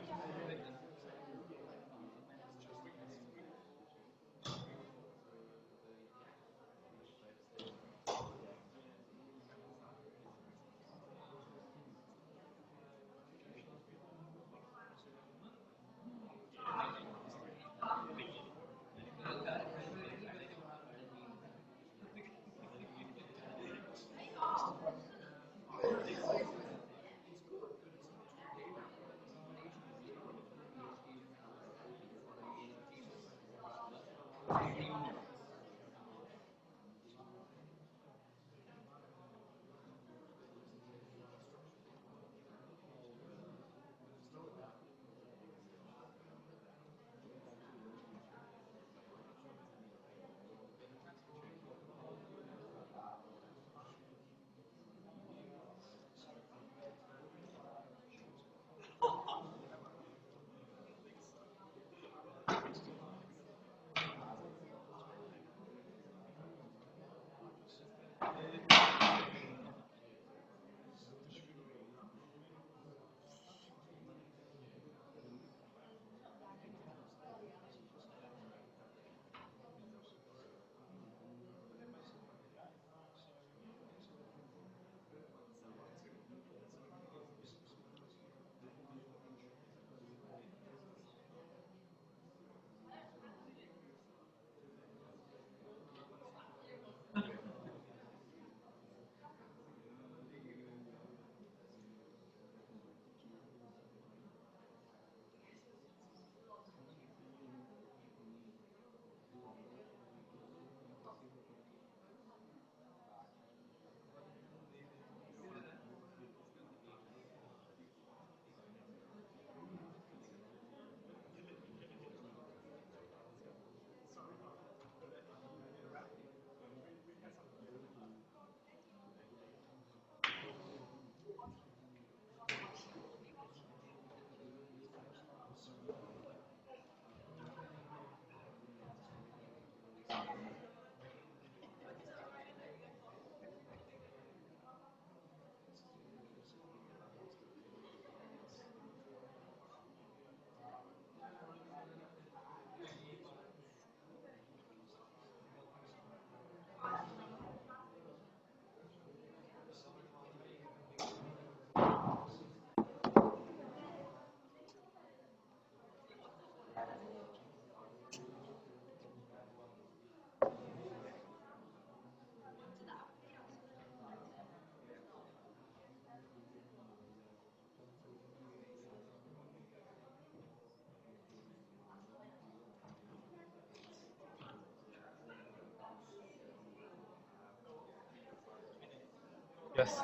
Yes.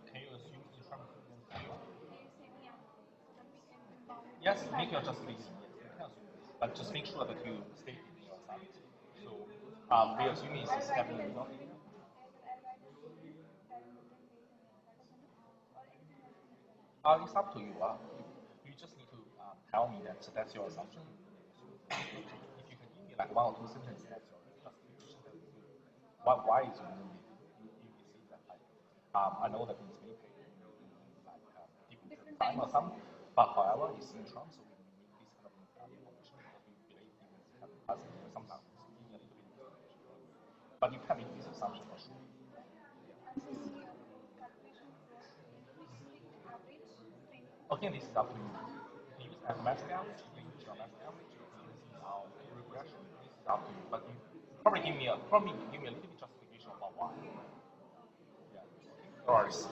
Can you assume in terms of yes, make your justification. Yes, but just make sure that you state in your assumption. So we assume it's definitely not. It's up to you. You just need to tell me that that's your assumption. If you can give me like one or two sentences, that's your justification. Why is it you see that like I know that things may take like different time or something, but however, it's in terms of we make this kind of information because we believe things have capacity or sometimes it's a little bit information. But you can make this assumption for sure. Again, this is up to you. You can use mathematical average, you can use your mathematical average, you can use regression. This is up to you. But you probably give me a little bit justification about why. Yeah. No worries.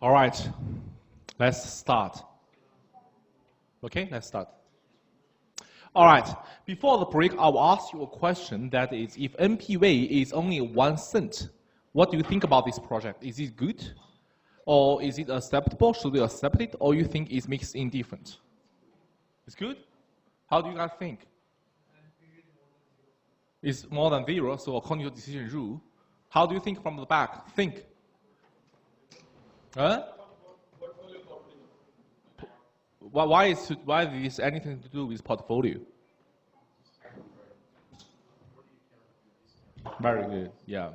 All right, let's start. Okay, let's start. All right, before the break, I will ask you a question that is, if NPV is only 1 cent, what do you think about this project? Is it good? Or is it acceptable? Should we accept it? Or you think it makes indifferent? It's good? How do you guys think? It's more than 0, so according to decision rule. How do you think from the back? Think. Huh? Why is this anything to do with portfolio? Very good, yeah.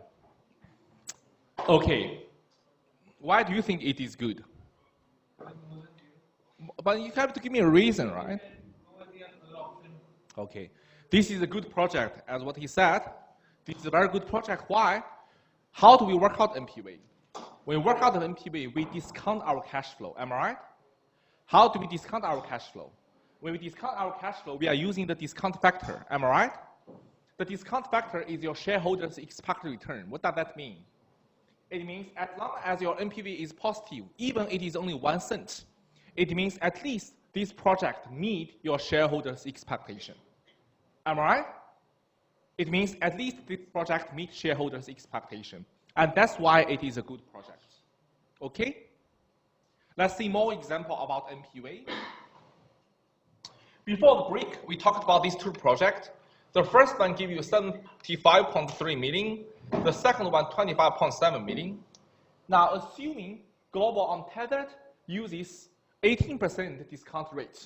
Okay. Why do you think it is good? But you have to give me a reason, right? Okay. This is a good project, as what he said. This is a very good project. Why? How do we work out NPV? When we work out the NPV, we discount our cash flow. Am I right? How do we discount our cash flow? When we discount our cash flow, we are using the discount factor. Am I right? The discount factor is your shareholders' expected return. What does that mean? It means as long as your NPV is positive, even it is only 1 cent, it means at least this project meet your shareholders' expectation. Am I right? It means at least this project meets shareholders' expectation. And that's why it is a good project. Okay? Let's see more example about NPV. Before the break, we talked about these 2 projects. The first one gives you 75.3 million. The second one, 25.7 million. Now, assuming Global Untethered uses 18% discount rate,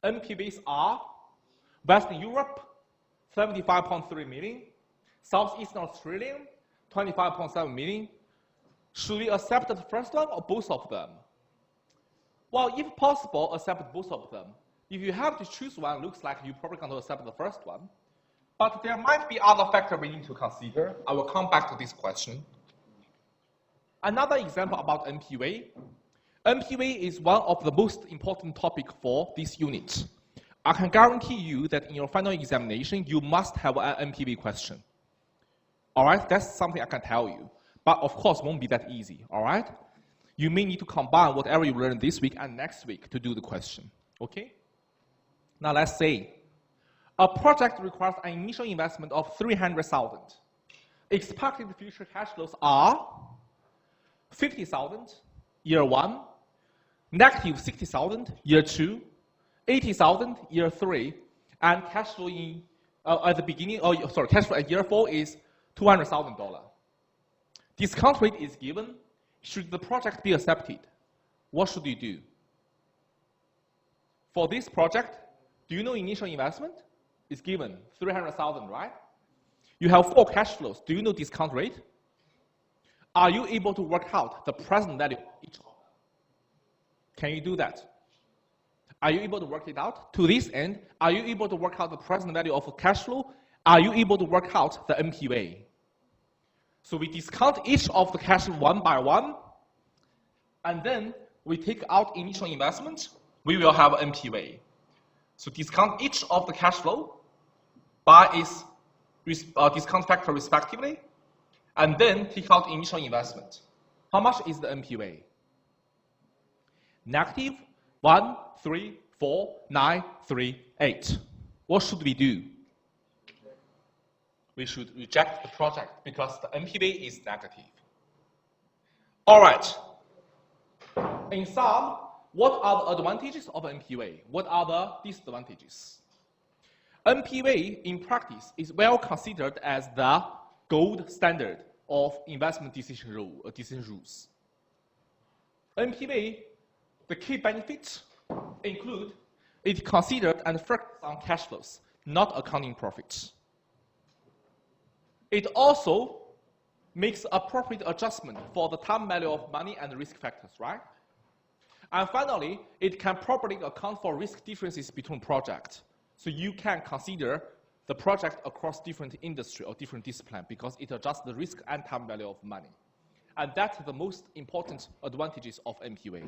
NPVs are Western Europe, 75.3 million, Southeastern Australia, 25.7 million. Should we accept the first one or both of them? Well, if possible, accept both of them. If you have to choose one, looks like you're probably going to accept the first one. But there might be other factors we need to consider. I will come back to this question. Another example about NPV. NPV is one of the most important topics for this unit. I can guarantee you that in your final examination, you must have an NPV question. All right, that's something I can tell you. But of course, it won't be that easy, all right? You may need to combine whatever you learned this week and next week to do the question, okay? Now let's say a project requires an initial investment of 300,000. Expected future cash flows are 50,000 year 1, negative 60,000 year 2, 80,000 year 3, and cash flow in at the beginning, cash flow at year 4 is $200,000. Discount rate is given. Should the project be accepted? What should you do? For this project, do you know initial investment is given 300,000, right? You have 4 cash flows. Do you know discount rate? Are you able to work out the present value of each of them? Can you do that? Are you able to work it out? To this end, are you able to work out the present value of a cash flow? Are you able to work out the NPV? So we discount each of the cash flow one by one, and then we take out initial investment. We will have NPV. So discount each of the cash flow by its discount factor respectively, and then take out initial investment. How much is the NPV? Negative 1, 3, 4, 9, 3, 8. What should we do? We should reject the project because the NPV is negative. All right. In sum, what are the advantages of NPV? What are the disadvantages? NPV in practice is well considered as the gold standard of investment decision rules. NPV, the key benefits include it considered and focused on cash flows, not accounting profits. It also makes appropriate adjustment for the time value of money and risk factors, right? And finally, it can properly account for risk differences between projects. So you can consider the project across different industry or different discipline because it adjusts the risk and time value of money. And that's the most important advantages of NPV.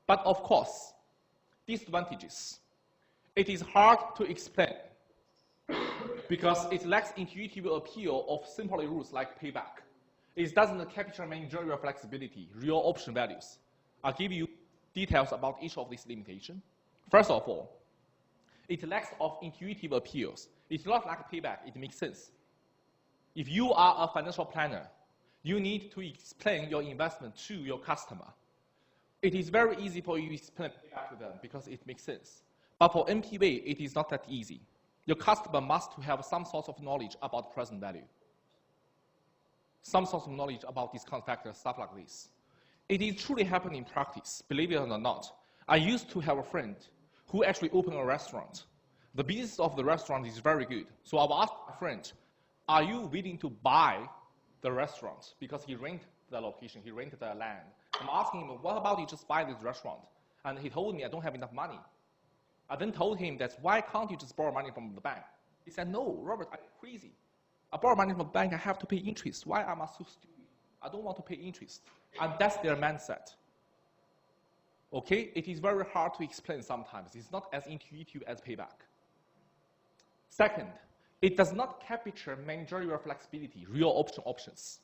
But of course, disadvantages. It is hard to explain because it lacks intuitive appeal of simple rules like payback. It doesn't capture managerial flexibility, real option values. I'll give you details about each of these limitations. First of all, it lacks of intuitive appeals. It's not like payback, it makes sense. If you are a financial planner, you need to explain your investment to your customer. It is very easy for you to explain payback to them because it makes sense. But for NPV, it is not that easy. Your customer must have some sort of knowledge about present value, some sort of knowledge about discount factors, stuff like this. It is truly happening in practice, believe it or not. I used to have a friend who actually opened a restaurant. The business of the restaurant is very good. So I asked my friend, are you willing to buy the restaurant? Because he rented the location, he rented the land. I'm asking him, what about you just buy this restaurant? And he told me, I don't have enough money. I then told him that, why can't you just borrow money from the bank? He said, no, Robert, I'm crazy. I borrow money from the bank, I have to pay interest. Why am I so stupid? I don't want to pay interest. And that's their mindset. Okay? It is very hard to explain sometimes. It's not as intuitive as payback. Second, it does not capture managerial flexibility, real options.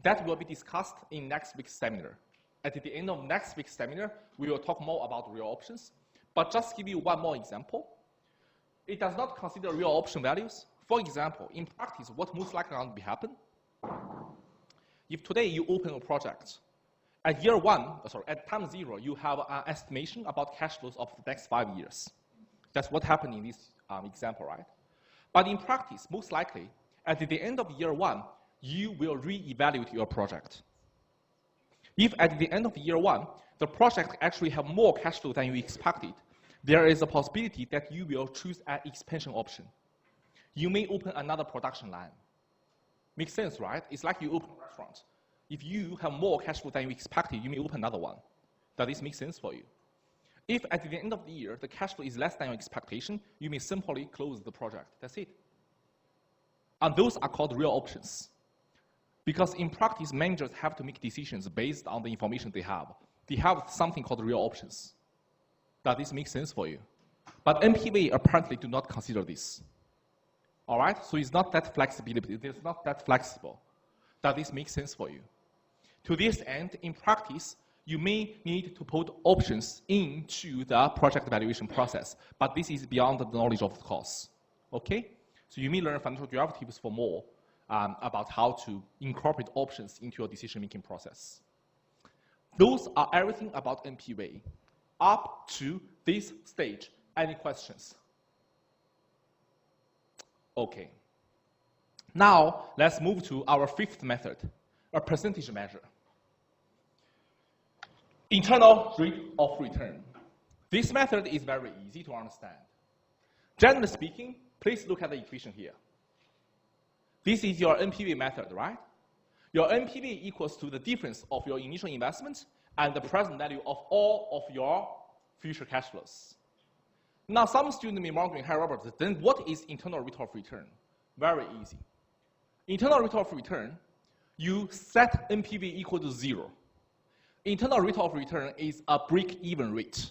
That will be discussed in next week's seminar. At the end of next week's seminar, we will talk more about real options. But just give you one more example. It does not consider real option values. For example, in practice, what most likely going to happen? If today you open a project, at at time 0, you have an estimation about cash flows of the next 5 years. That's what happened in this example, right? But in practice, most likely, at the end of year 1, you will re-evaluate your project. If at the end of year 1, the project actually have more cash flow than you expected, there is a possibility that you will choose an expansion option. You may open another production line. Makes sense, right? It's like you open a restaurant. If you have more cash flow than you expected, you may open another one. Does this make sense for you? If at the end of the year, the cash flow is less than your expectation, you may simply close the project. That's it. And those are called real options. Because in practice, managers have to make decisions based on the information they have. They have something called real options. Does this make sense for you? But NPV apparently do not consider this. All right? So it's not that flexibility. It's not that flexible. Does this make sense for you? To this end, in practice, you may need to put options into the project evaluation process, but this is beyond the knowledge of the course. Okay? So you may learn financial derivatives for more about how to incorporate options into your decision-making process. Those are everything about NPV. Up to this stage, any questions? Okay. Now, let's move to our fifth method, a percentage measure. Internal rate of return. This method is very easy to understand. Generally speaking, please look at the equation here. This is your NPV method, right? Your NPV equals to the difference of your initial investment and the present value of all of your future cash flows. Now, some students may be wondering, hey, Robert, then what is internal rate of return? Very easy. Internal rate of return, you set NPV equal to 0. Internal rate of return is a break-even rate.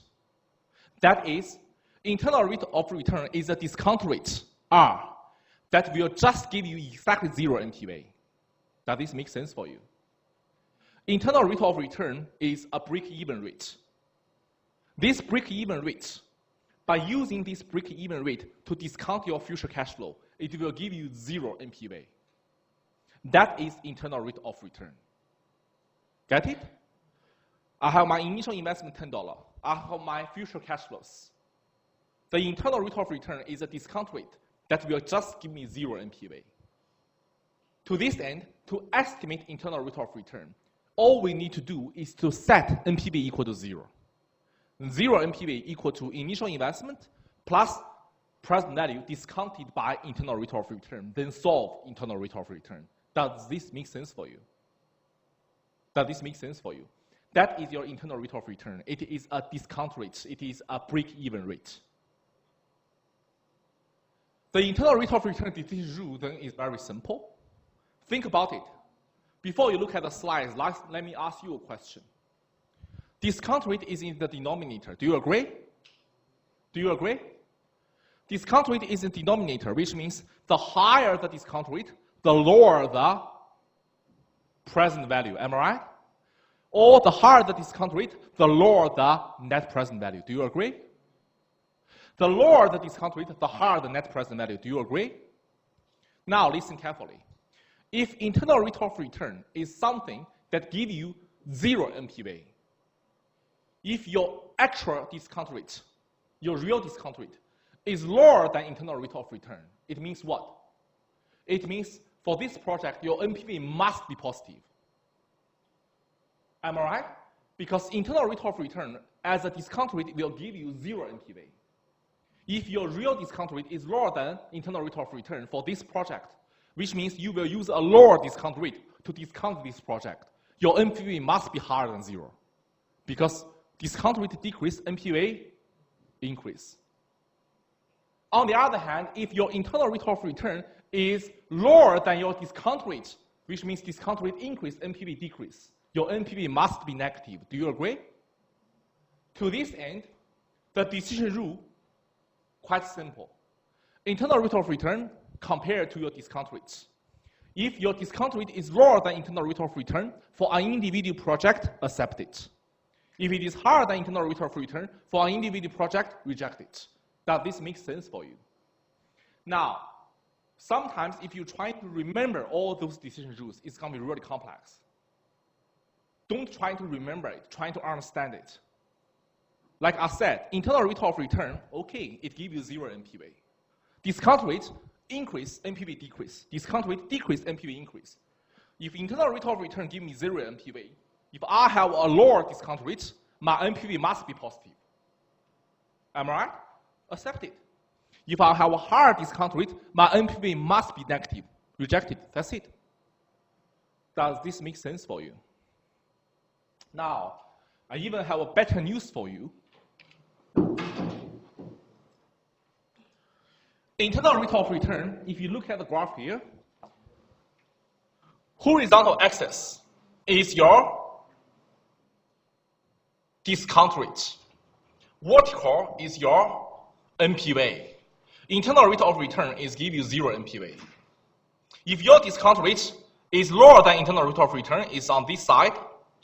That is, internal rate of return is a discount rate, R, that will just give you exactly 0 NPV. Does this make sense for you? Internal rate of return is a break-even rate. This break-even rate, by using this break-even rate to discount your future cash flow, it will give you 0 NPV. That is internal rate of return. Get it? I have my initial investment $10. I have my future cash flows. The internal rate of return is a discount rate that will just give me 0 NPV. To this end, to estimate internal rate of return, all we need to do is to set NPV equal to 0. 0 NPV equal to initial investment plus present value discounted by internal rate of return, then solve internal rate of return. Does this make sense for you? Does this make sense for you? That is your internal rate of return. It is a discount rate. It is a break-even rate. The internal rate of return decision rule then is very simple. Think about it. Before you look at the slides, let me ask you a question. Discount rate is in the denominator. Do you agree? Do you agree? Discount rate is in the denominator, which means the higher the discount rate, the lower the present value. Am I right? Or the higher the discount rate, the lower the net present value. Do you agree? The lower the discount rate, the higher the net present value. Do you agree? Now listen carefully. If internal rate of return is something that gives you 0 NPV, if your actual discount rate, your real discount rate, is lower than internal rate of return, it means what? It means for this project, your NPV must be positive. Am I right? Because internal rate of return as a discount rate will give you 0 NPV. If your real discount rate is lower than internal rate of return for this project, which means you will use a lower discount rate to discount this project, your NPV must be higher than 0. Because discount rate decrease, NPV increase. On the other hand, if your internal rate of return is lower than your discount rate, which means discount rate increase, NPV decrease. Your NPV must be negative. Do you agree? To this end, the decision rule, quite simple. Internal rate of return compared to your discount rates. If your discount rate is lower than internal rate of return for an individual project, accept it. If it is higher than internal rate of return for an individual project, reject it. Does this make sense for you? Now, sometimes if you try to remember all those decision rules, it's going to be really complex. Don't try to remember it, try to understand it. Like I said, internal rate of return, okay, it gives you 0 NPV. Discount rate, increase, NPV decrease. Discount rate, decrease, NPV increase. If internal rate of return gives me 0 NPV, if I have a lower discount rate, my NPV must be positive. Am I right? Accept it. If I have a higher discount rate, my NPV must be negative. Reject it. That's it. Does this make sense for you? Now, I even have a better news for you. Internal rate of return, if you look at the graph here, horizontal axis is your discount rate. Vertical is your NPV. Internal rate of return is give you 0 NPV. If your discount rate is lower than internal rate of return, is on this side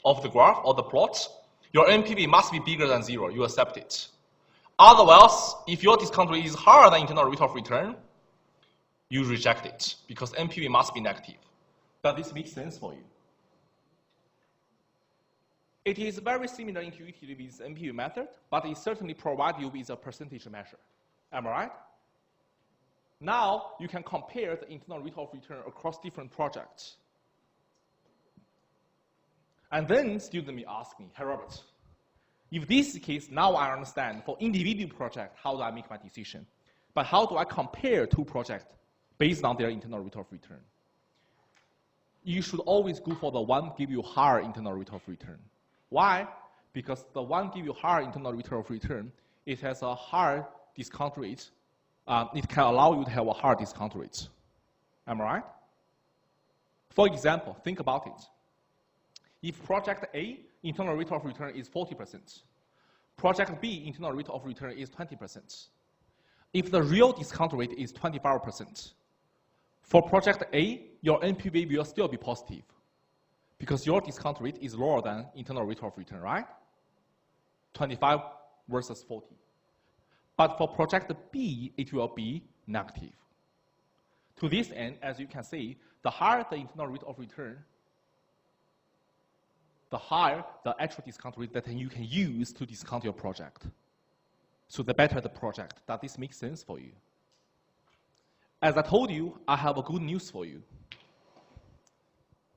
of the graph or the plot, your NPV must be bigger than 0. You accept it. Otherwise, if your discount rate is higher than internal rate of return, you reject it because NPV must be negative. Does this make sense for you? It is very similar intuitively with the NPV method, but it certainly provides you with a percentage measure. Am I right? Now, you can compare the internal rate of return across different projects. And then student may ask me, hey Robert, if this is the case, now I understand for individual project, how do I make my decision? But how do I compare two projects based on their internal rate of return? You should always go for the one give you higher internal rate of return. Why? Because the one give you higher internal rate of return, it has a higher discount rate. It can allow you to have a higher discount rate. Am I right? For example, think about it. If project A, internal rate of return is 40%. Project B, internal rate of return is 20%. If the real discount rate is 25%, for project A, your NPV will still be positive because your discount rate is lower than internal rate of return, right? 25 versus 40. But for project B, it will be negative. To this end, as you can see, the higher the internal rate of return, the higher the actual discount rate that you can use to discount your project. So the better the project. Does this make sense for you? As I told you, I have a good news for you.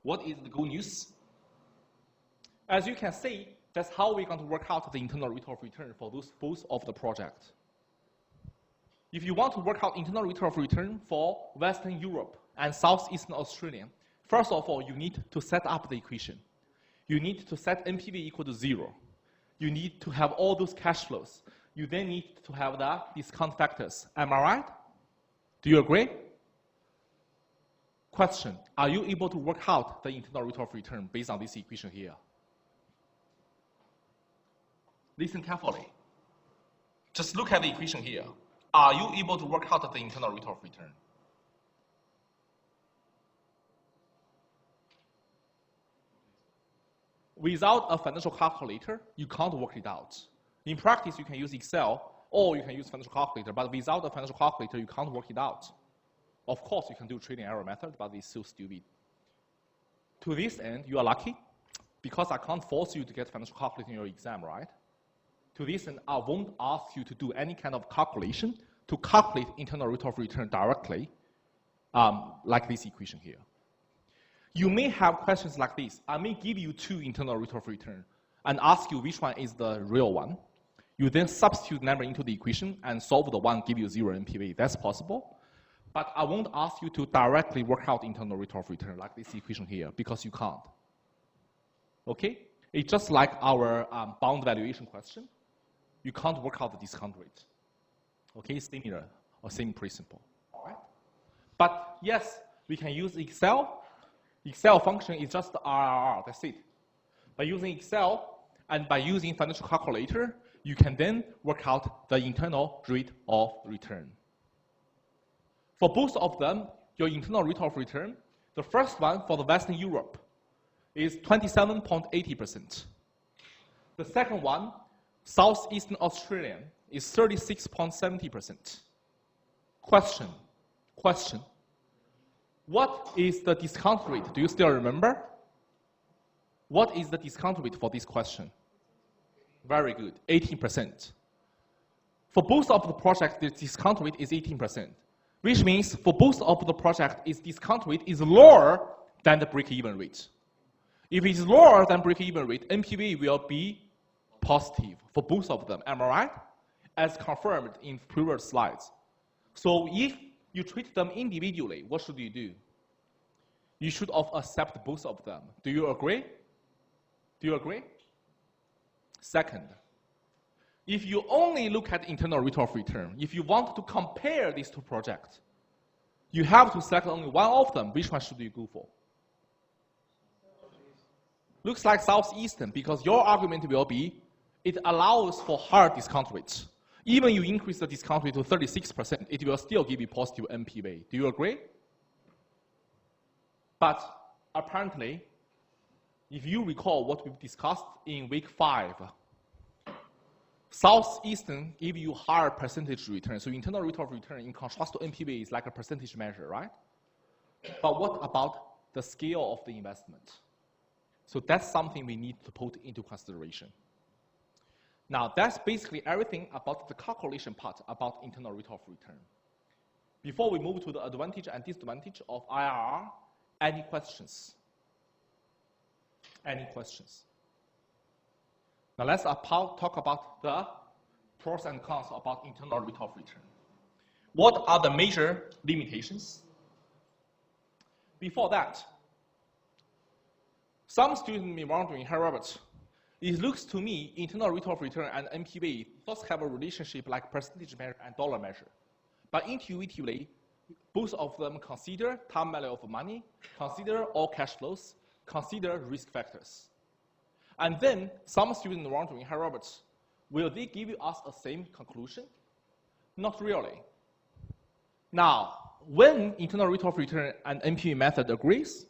What is the good news? As you can see, that's how we're going to work out the internal rate of return for those both of the projects. If you want to work out internal rate of return for Western Europe and Southeastern Australia, first of all, you need to set up the equation. You need to set NPV equal to 0. You need to have all those cash flows. You then need to have the discount factors. Am I right? Do you agree? Question, are you able to work out the internal rate of return based on this equation here? Listen carefully. Just look at the equation here. Are you able to work out the internal rate of return? Without a financial calculator, you can't work it out. In practice, you can use Excel or you can use financial calculator, but without a financial calculator, you can't work it out. Of course, you can do trading error method, but it's so stupid. To this end, you are lucky because I can't force you to get financial calculator in your exam, right? To this end, I won't ask you to do any kind of calculation to calculate internal rate of return directly, like this equation here. You may have questions like this. I may give you two internal rate of return and ask you which one is the real one. You then substitute number into the equation and solve the one, give you 0 NPV. That's possible. But I won't ask you to directly work out internal rate of return like this equation here because you can't. Okay? It's just like our bound valuation question. You can't work out the discount rate. Okay? Similar or same principle. All right? But yes, we can use Excel. Excel function is just the IRR, that's it. By using Excel and by using financial calculator, you can then work out the internal rate of return. For both of them, your internal rate of return, the first one for the Western Europe is 27.80%. The second one, Southeastern Australian, is 36.70%. Question. What is the discount rate? Do you still remember? What is the discount rate for this question? Very good, 18%. For both of the projects, the discount rate is 18%, which means for both of the projects, its discount rate is lower than the break-even rate. If it is lower than break-even rate, NPV will be positive for both of them. Am I right? As confirmed in previous slides. So if you treat them individually, what should you do? You should accept both of them. Do you agree? Do you agree? Second, if you only look at internal rate of return, if you want to compare these two projects, you have to select only one of them. Which one should you go for? Looks like Southeastern, because your argument will be it allows for higher discount rates. Even you increase the discount rate to 36%, it will still give you positive NPV. Do you agree? But apparently, if you recall what we discussed in week 5, Southeastern give you higher percentage return. So internal rate of return in contrast to NPV is like a percentage measure, right? But what about the scale of the investment? So that's something we need to put into consideration. Now, that's basically everything about the calculation part about internal rate of return. Before we move to the advantage and disadvantage of IRR, any questions? Any questions? Now, let's talk about the pros and cons about internal rate of return. What are the major limitations? Before that, some students may be wondering, hey, Robert, it looks to me internal rate of return and NPV does have a relationship like percentage measure and dollar measure. But intuitively, both of them consider time value of money, consider all cash flows, consider risk factors. And then some students are wondering, hey, Robert, will they give us the same conclusion? Not really. Now, when internal rate of return and NPV method agrees,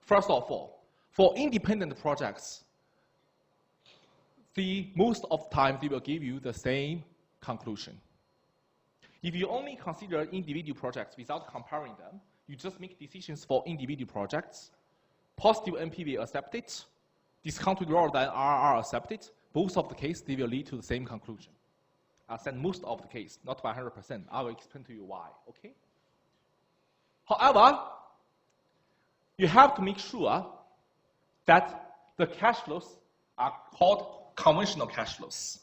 first of all, for independent projects, most of the time they will give you the same conclusion. If you only consider individual projects without comparing them, you just make decisions for individual projects, positive NPV accepted, discounted lower than IRR accepted, both of the cases they will lead to the same conclusion. I said most of the case, not 100%. I will explain to you why, okay? However, you have to make sure that the cash flows are called conventional cash flows.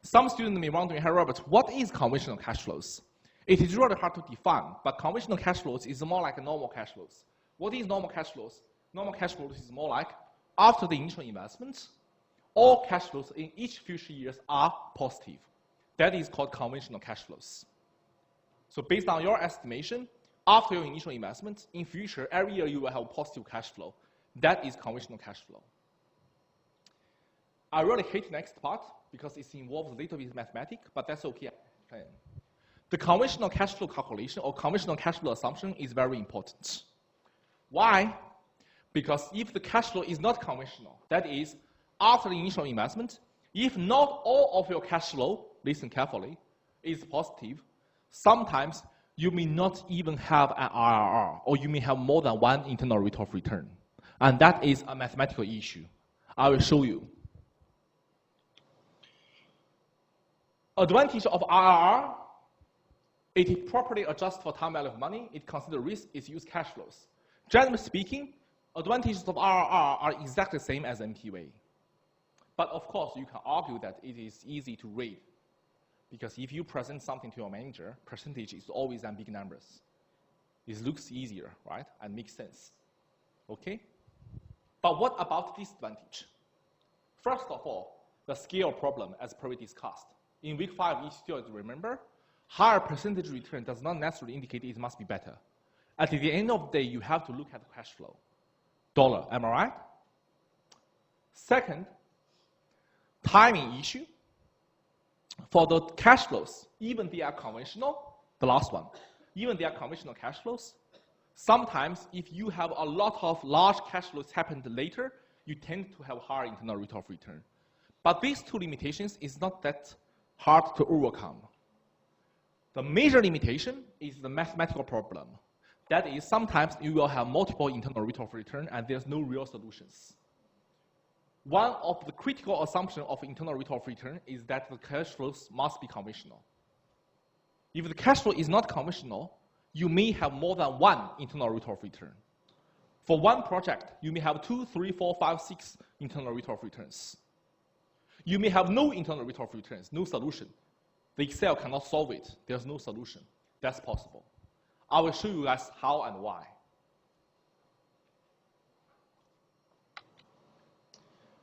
Some students may wonder, hey, Robert, what is conventional cash flows? It is really hard to define, but conventional cash flows is more like normal cash flows. What is normal cash flows? Normal cash flows is more like after the initial investment, all cash flows in each future years are positive. That is called conventional cash flows. So based on your estimation, after your initial investment, in future, every year you will have positive cash flow. That is conventional cash flow. I really hate the next part because it involves a little bit of mathematics, but that's okay. The conventional cash flow calculation or conventional cash flow assumption is very important. Why? Because if the cash flow is not conventional, that is, after the initial investment, if not all of your cash flow, listen carefully, is positive, sometimes you may not even have an IRR, or you may have more than one internal rate of return. And that is a mathematical issue. I will show you. Advantage of IRR, it is properly adjusted for time value of money, it considers risk, it uses cash flows. Generally speaking, advantages of IRR are exactly the same as NPV. But of course, you can argue that it is easy to read, because if you present something to your manager, percentage is always in big numbers. It looks easier, right, and makes sense, okay? But what about disadvantage? First of all, the scale problem as previously discussed. In week 5, you still remember, higher percentage return does not necessarily indicate it must be better. At the end of the day, you have to look at the cash flow. Am I right? Second, timing issue. For the cash flows, even they are conventional, the last one, even they are conventional cash flows, sometimes if you have a lot of large cash flows happened later, you tend to have higher internal rate of return. But these two limitations is not that hard to overcome. The major limitation is the mathematical problem. That is, sometimes you will have multiple internal rate of return and there's no real solutions. One of the critical assumptions of internal rate of return is that the cash flows must be conventional. If the cash flow is not conventional, you may have more than one internal rate of return. For one project, you may have 2, 3, 4, 5, 6 internal rate of returns. You may have no internal rate of returns, no solution. The Excel cannot solve it. There's no solution. That's possible. I will show you guys how and why.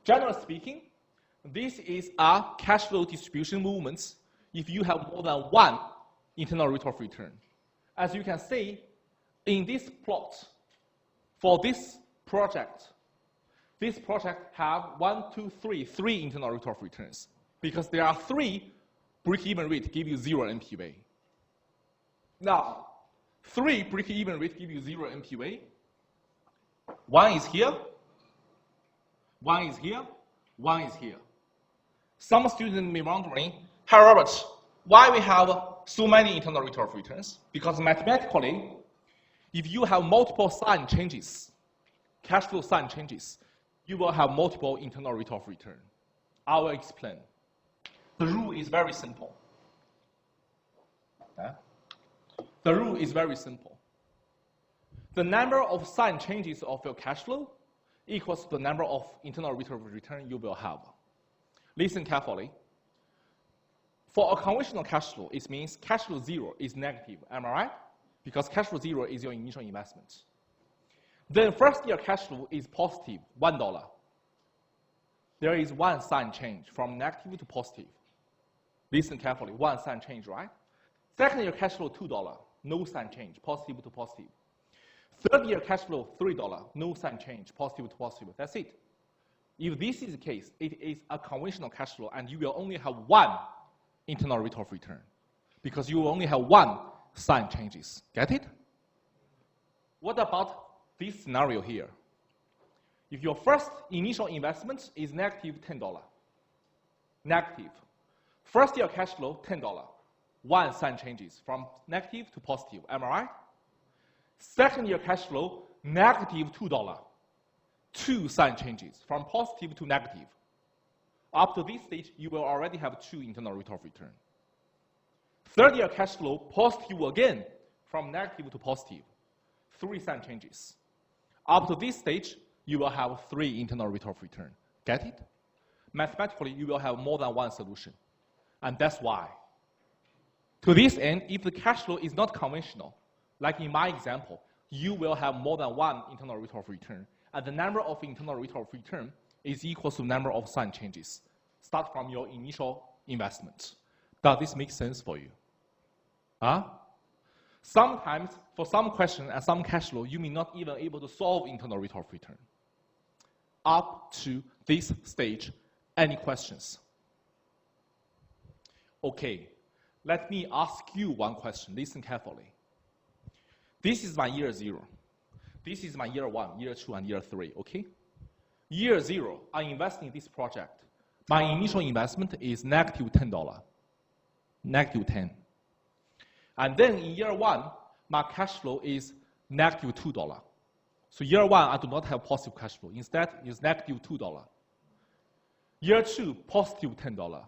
Generally speaking, this is a cash flow distribution movements if you have more than one internal rate of return. As you can see, in this plot, for this project have 1, 2, 3, 3 internal rate of returns. Because there are 3 break-even rate give you 0 NPV. Now, 3 break-even rate give you 0 NPV. One is here, one is here, one is here. Some students may be wondering, hey Robert, why we have so many internal rate of returns? Because mathematically, if you have multiple sign changes, cash flow sign changes, you will have multiple internal rate of return. I will explain. The rule is very simple. The rule is very simple. The number of sign changes of your cash flow equals to the number of internal rate of return you will have. Listen carefully. For a conventional cash flow, it means cash flow 0 is negative. Am I right? Because cash flow 0 is your initial investment. Then first year cash flow is positive, $1. There is one sign change from negative to positive. Listen carefully, one sign change, right? Second year cash flow, $2, no sign change, positive to positive. Third year cash flow, $3, no sign change, positive to positive. That's it. If this is the case, it is a conventional cash flow and you will only have one internal rate of return because you will only have one sign changes. Get it? What about this scenario here? If your first initial investment is negative $10, negative. First year cash flow, $10. One sign changes from negative to positive. Am I right? Second year cash flow, negative $2. Two sign changes from positive to negative. Up to this stage, you will already have 2 internal rate of return. Third year cash flow, positive again, from negative to positive. 3 sign changes. Up to this stage, you will have 3 internal rate of return. Get it? Mathematically, you will have more than one solution. And that's why. To this end, if the cash flow is not conventional, like in my example, you will have more than one internal rate of return. And the number of internal rate of return is equal to the number of sign changes. Start from your initial investment. Does this make sense for you? Huh? Sometimes, for some question and some cash flow, you may not even able to solve internal rate of return. Up to this stage, any questions? Okay, let me ask you one question. Listen carefully. This is my year 0. This is my year 1, year 2, and year 3, okay? Year 0, I invest in this project. My initial investment is negative $10, negative 10. And then in year 1, my cash flow is negative $2. So year 1, I do not have positive cash flow. Instead, it's negative $2. Year 2, positive $10.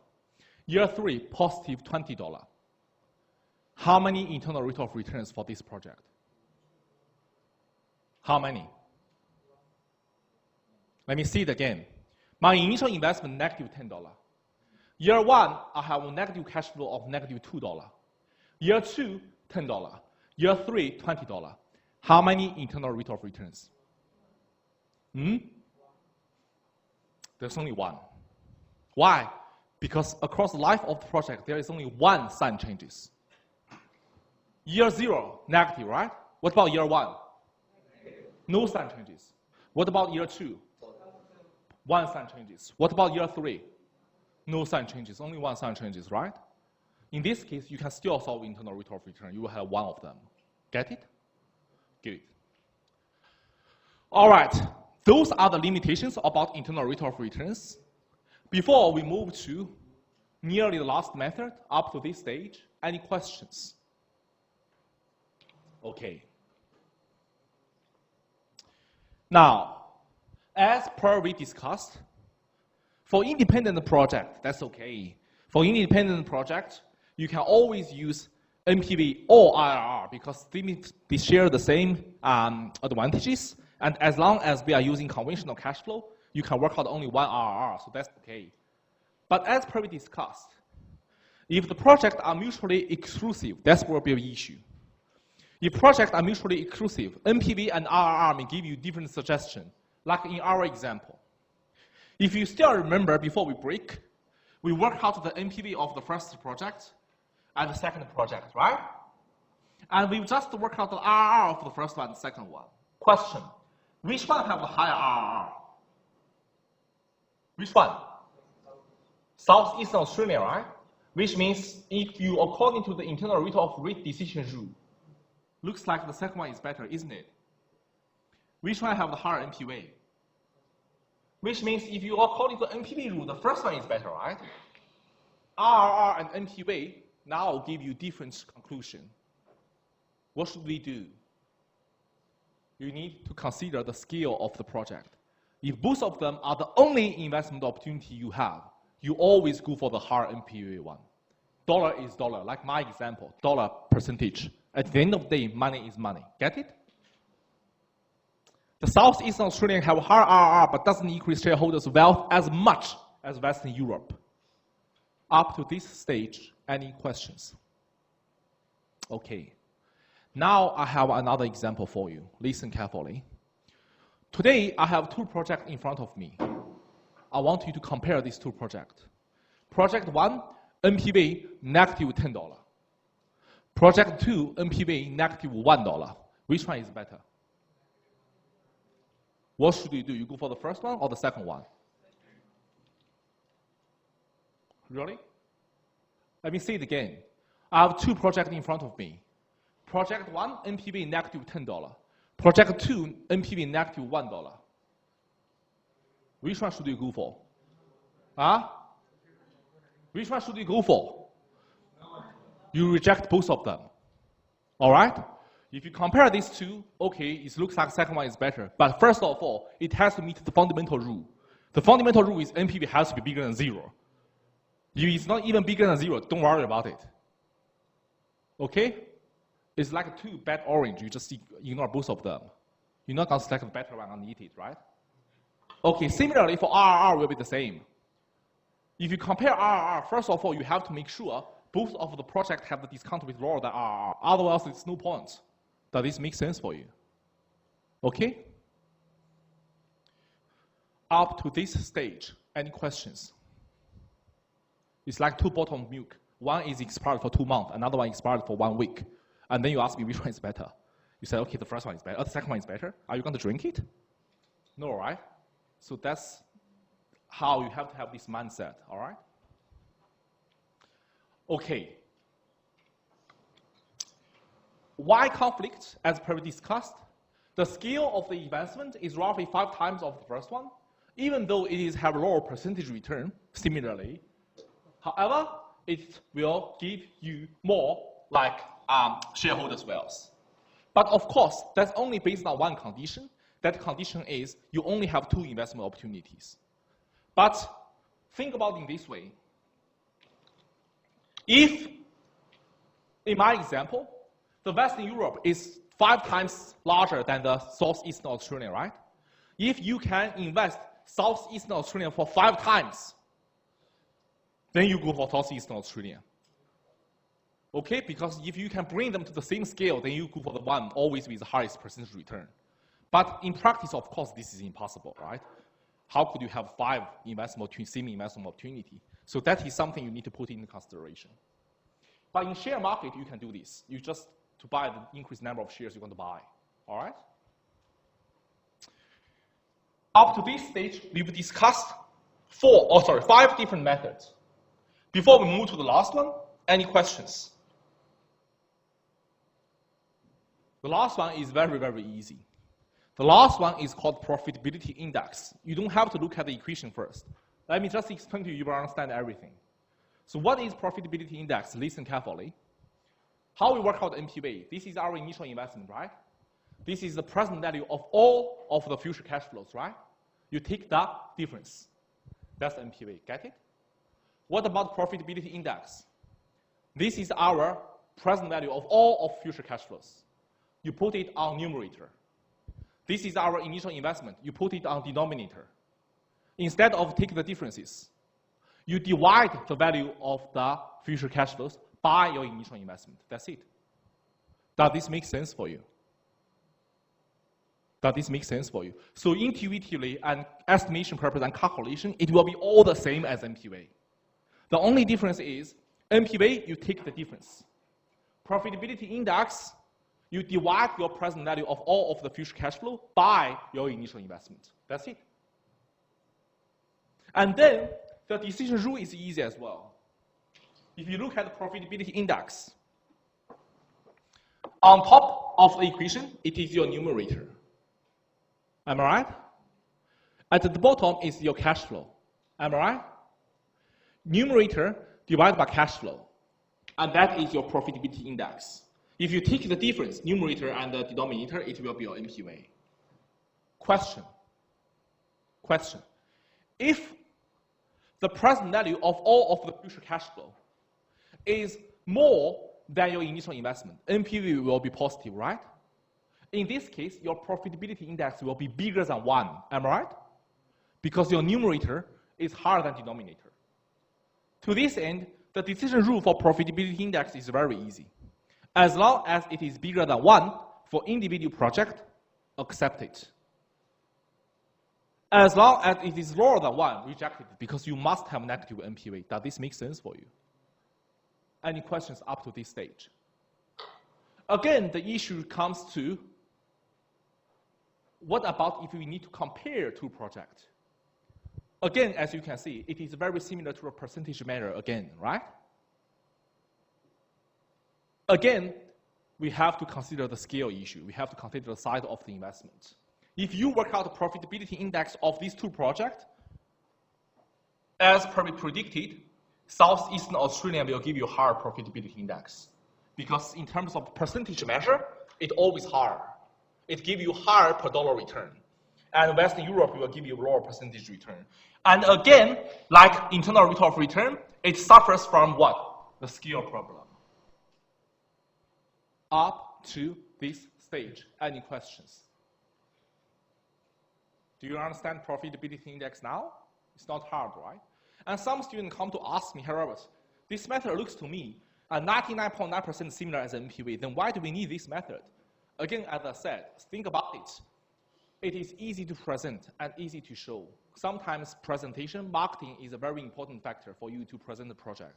Year 3, positive $20. How many internal rate of returns for this project? How many? Let me see it again. My initial investment, negative $10. Year 1, I have a negative cash flow of negative $2. Year 2, $10. Year 3, $20. How many internal rate of returns? There's only one. Why? Because across the life of the project, there is only one sign changes. Year 0, negative, right? What about year 1? No sign changes. What about year 2? 1 sign changes. What about year 3? No sign changes, only 1 sign changes, right? In this case, you can still solve internal rate of return. You will have one of them. Get it? Good. All right, those are the limitations about internal rate of returns. Before we move to nearly the last method, up to this stage, any questions? Okay. Now, as per we discussed, for independent project, that's okay. For independent project, you can always use NPV or IRR because they share the same advantages. And as long as we are using conventional cash flow, you can work out only one IRR, so that's okay. But as per we discussed, if the projects are mutually exclusive, that's will be an issue. If projects are mutually exclusive, NPV and IRR may give you different suggestions, like in our example. If you still remember before we break, we worked out the NPV of the first project and the second project, right? And we just work out the IRR of the first one and the second one. Question, which one have the higher IRR? Which one? Southeastern Australia, right? Which means if you, according to the internal rate of rate decision rule, looks like the second one is better, isn't it? Which one have the higher NPV? Which means if you according to NPV rule, the first one is better, right? IRR and NPV now give you different conclusion. What should we do? You need to consider the scale of the project. If both of them are the only investment opportunity you have, you always go for the higher NPV one. Dollar is dollar, like my example, dollar percentage. At the end of the day, money is money. Get it? The Southeastern Australian have higher IRR, but doesn't increase shareholders' wealth as much as Western Europe. Up to this stage, any questions? Okay. Now I have another example for you. Listen carefully. Today, I have 2 projects in front of me. I want you to compare these 2 projects. Project 1, NPV negative $10. Project 2, NPV negative $1. Which one is better? What should you do? You go for the first one or the second one? Really? Let me say it again. I have 2 projects in front of me. Project 1, NPV negative $10. Project 2, NPV negative $1. Which one should you go for? Huh? Which one should you go for? You reject both of them. All right? If you compare these 2, okay, it looks like the second one is better. But first of all, it has to meet the fundamental rule. The fundamental rule is NPV has to be bigger than 0. If it's not even bigger than 0, don't worry about it. Okay? It's like 2 bad orange. You just ignore both of them. You're not going to select the better one and eat it, right? Okay, similarly for IRR will be the same. If you compare IRR, first of all, you have to make sure both of the projects have the discount rate lower than IRR. Otherwise, it's no point. Does this make sense for you? Okay? Up to this stage, any questions? It's like 2 bottles of milk. One is expired for 2 months, another one expired for 1 week. And then you ask me which one is better. You say, okay, the first one is better, the second one is better. Are you going to drink it? No, right? So that's how you have to have this mindset, all right? Okay. Why conflict, as previously discussed? The scale of the investment is roughly 5 times of the first one, even though it is have lower percentage return, similarly. However, it will give you more like shareholders' wealth. But of course, that's only based on one condition. That condition is you only have 2 investment opportunities. But think about it in this way. If, in my example, the Western Europe is 5 times larger than the Southeastern Australia, right? If you can invest Southeastern Australia for 5 times, then you go for Southeastern Australia. Okay, because if you can bring them to the same scale, then you go for the one always with the highest percentage return. But in practice, of course, this is impossible, right? How could you have 5 same investment opportunity? So that is something you need to put into consideration. But in share market, you can do this. You just to buy the increased number of shares you're going to buy, all right? Up to this stage, we've discussed 5 different methods. Before we move to the last one, any questions? The last one is very, very easy. The last one is called profitability index. You don't have to look at the equation first. Let me just explain to you, you will understand everything. So what is profitability index? Listen carefully. How we work out NPV? This is our initial investment, right? This is the present value of all of the future cash flows, right? You take the difference. That's NPV, get it? What about profitability index? This is our present value of all of future cash flows. You put it on numerator. This is our initial investment. You put it on denominator. Instead of take the differences, you divide the value of the future cash flows by your initial investment. That's it. Does this make sense for you? Does this make sense for you? So intuitively, and estimation purpose and calculation, it will be all the same as NPV. The only difference is NPV, you take the difference. Profitability index, you divide your present value of all of the future cash flow by your initial investment. That's it. And then the decision rule is easy as well. If you look at the profitability index, on top of the equation, it is your numerator. Am I right? At the bottom is your cash flow. Am I right? Numerator divided by cash flow. And that is your profitability index. If you take the difference, numerator and the denominator, it will be your NPV. Question. If the present value of all of the future cash flow is more than your initial investment, NPV will be positive, right? In this case, your profitability index will be bigger than 1. Am I right? Because your numerator is higher than denominator. To this end, the decision rule for profitability index is very easy. As long as it is bigger than 1 for individual project, accept it. As long as it is lower than 1, reject it, because you must have negative NPV. Does this make sense for you? Any questions up to this stage? Again, the issue comes to, what about if we need to compare two projects? Again, as you can see, it is very similar to a percentage measure again, right? Again, we have to consider the scale issue. We have to consider the size of the investment. If you work out the profitability index of these two projects, as per we predicted, Southeastern Australia will give you a higher profitability index. Because in terms of percentage measure, it's always higher. It gives you higher per dollar return. And Western Europe will give you lower percentage return. And again, like internal rate of return, it suffers from what? The scale problem. Up to this stage, any questions? Do you understand profitability index now? It's not hard, right? And some students come to ask me, hey Robert, this method looks to me 99.9% similar as NPV, then why do we need this method? Again, as I said, think about it. It is easy to present and easy to show. Sometimes presentation, marketing is a very important factor for you to present the project.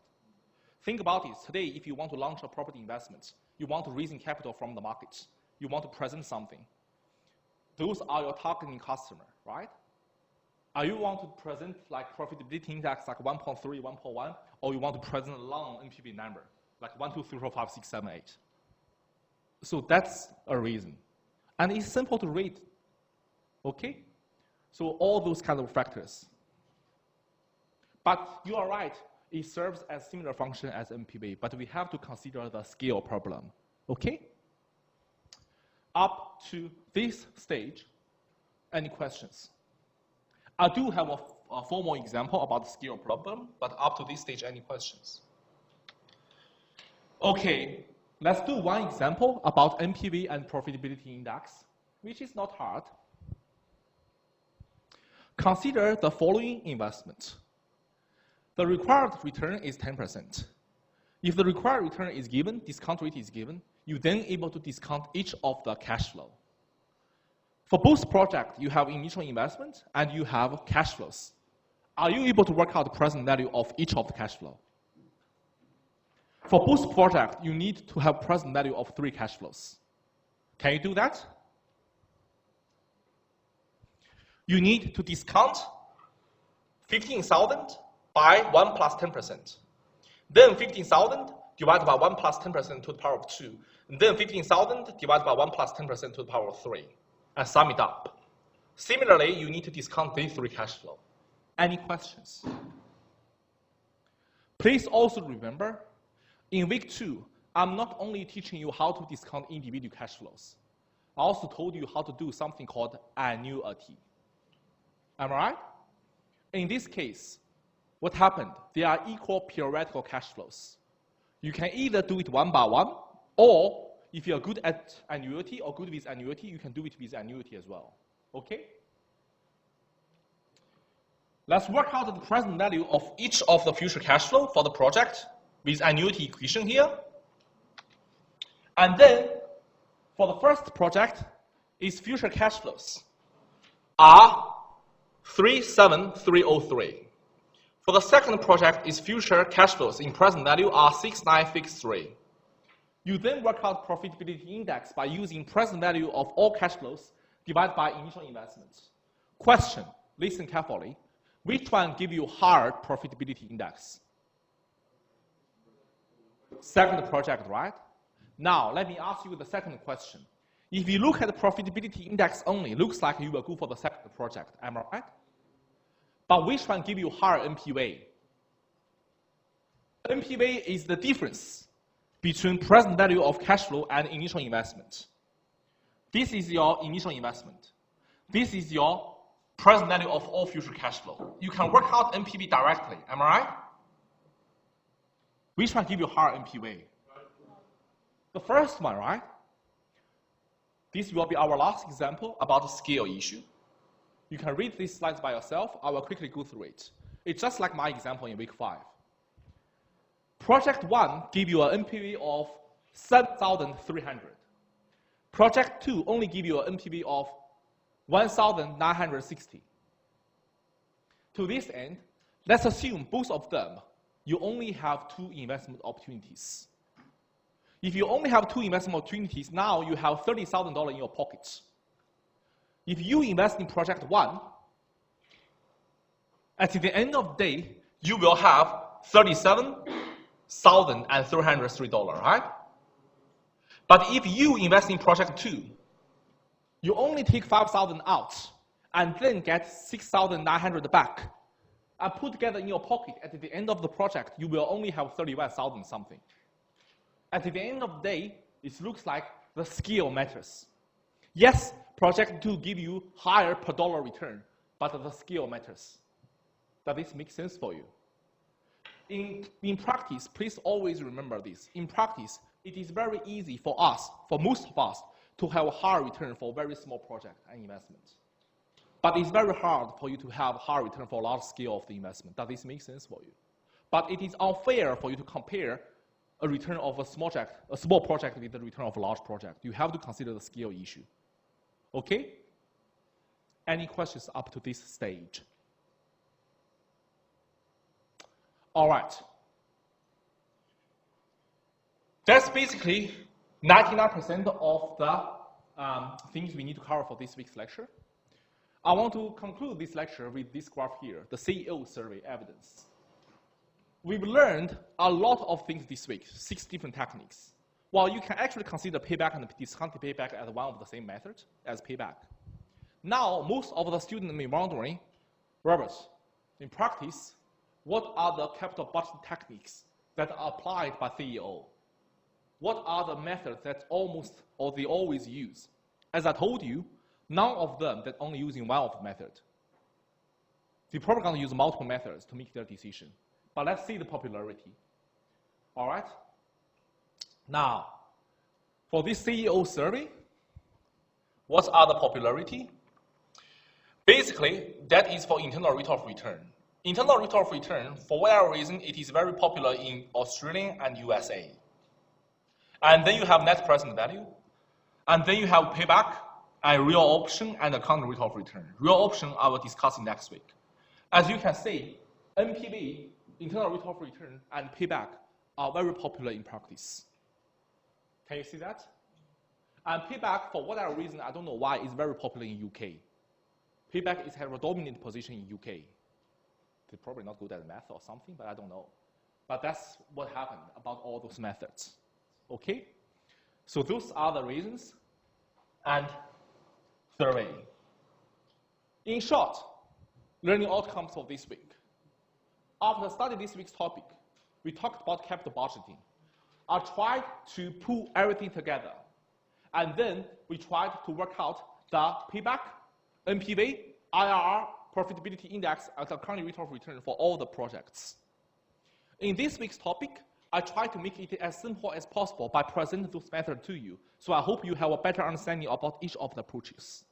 Think about it. Today, if you want to launch a property investment, you want to raise capital from the market, you want to present something. Those are your targeting customer, right? Are you want to present like profitability index like 1.3, 1.1, or you want to present a long NPV number, like 1, 2, 3, 4, 5, 6, 7, 8? So that's a reason. And it's simple to read, okay? So all those kind of factors. But you are right, it serves as similar function as NPV, but we have to consider the scale problem, okay? Up to this stage, any questions? I do have a formal example about the scale problem, but up to this stage, any questions? Okay, let's do one example about NPV and profitability index, which is not hard. Consider the following investment. The required return is 10%. If the required return is given, discount rate is given, you then able to discount each of the cash flow. For both projects, you have initial investment and you have cash flows. Are you able to work out the present value of each of the cash flow? For both projects, you need to have present value of 3 cash flows. Can you do that? you need to discount 15,000 by 1 plus 10%. Then 15,000 divided by 1 plus 10% to the power of 2. And then 15,000 divided by 1 plus 10% to the power of 3. And sum it up. Similarly, you need to discount these three cash flow. Any questions? Please also remember, in week 2, I'm not only teaching you how to discount individual cash flows. I also told you how to do something called annuity. Am I right? In this case, what happened? They are equal periodical cash flows. You can either do it one by one, or if you're good at annuity or good with annuity, you can do it with annuity as well. Okay? Let's work out the present value of each of the future cash flow for the project with annuity equation here. And then, for the first project, its future cash flows are 37303. For the second project, its future cash flows in present value are 6963. You then work out profitability index by using present value of all cash flows divided by initial investments. Question, listen carefully. Which one give you higher profitability index? Second project, right? Now, let me ask you the second question. If you look at the profitability index only, it looks like you will go for the second project, am I right? But which one give you higher NPV? NPV is the difference between present value of cash flow and initial investment. This is your initial investment. This is your present value of all future cash flow. You can work out NPV directly, am I right? Which one give you higher NPV? The first one, right? This will be our last example about the scale issue. You can read these slides by yourself. I will quickly go through it. It's just like my example in week 5. Project 1 give you an NPV of 7,300. Project 2 only give you an NPV of 1,960. To this end, let's assume both of them, you only have 2 investment opportunities. If you only have 2 investment opportunities, now you have $30,000 in your pocket. If you invest in project 1, at the end of the day, you will have $37,303, right? But if you invest in project 2, you only take 5,000 out and then get 6,900 back and put together in your pocket at the end of the project, you will only have 31,000 something. At the end of the day, it looks like the scale matters. Yes, project 2 give you higher per dollar return, but the scale matters. Does this make sense for you? In practice, please always remember this. In practice, it is very easy for us, for most of us, to have a higher return for very small project and investment. But it's very hard for you to have high return for a large scale of the investment. Does this make sense for you? But it is unfair for you to compare a return of a small project with the return of a large project. You have to consider the scale issue. Okay? Any questions up to this stage? All right. That's basically 99% of the things we need to cover for this week's lecture. I want to conclude this lecture with this graph here, the CEO survey evidence. We've learned a lot of things this week, 6 different techniques. Well, you can actually consider payback and discounted payback as one of the same methods as payback. Now, most of the students may be wondering, Robert, in practice, what are the capital budget techniques that are applied by CEO? What are the methods that they always use? As I told you, none of them that only using one of the methods. They're probably going to use multiple methods to make their decision. But let's see the popularity. All right? Now, for this CEO survey, what are the popularity? Basically, that is for internal rate of return. Internal rate of return, for whatever reason, it is very popular in Australia and USA. And then you have net present value. And then you have payback, and real option, and account rate of return. Real option I will discuss next week. As you can see, NPV, internal rate of return, and payback are very popular in practice. Can you see that? And payback, for whatever reason, I don't know why, is very popular in UK. Payback is have a dominant position in UK. They're probably not good at math or something, but I don't know. But that's what happened about all those methods. Okay? So those are the reasons and survey. In short, learning outcomes of this week. After studying this week's topic, we talked about capital budgeting. I tried to pull everything together. And then we tried to work out the payback, NPV, IRR, profitability index, and the current rate of return for all the projects. In this week's topic, I tried to make it as simple as possible by presenting those methods to you. So I hope you have a better understanding about each of the approaches.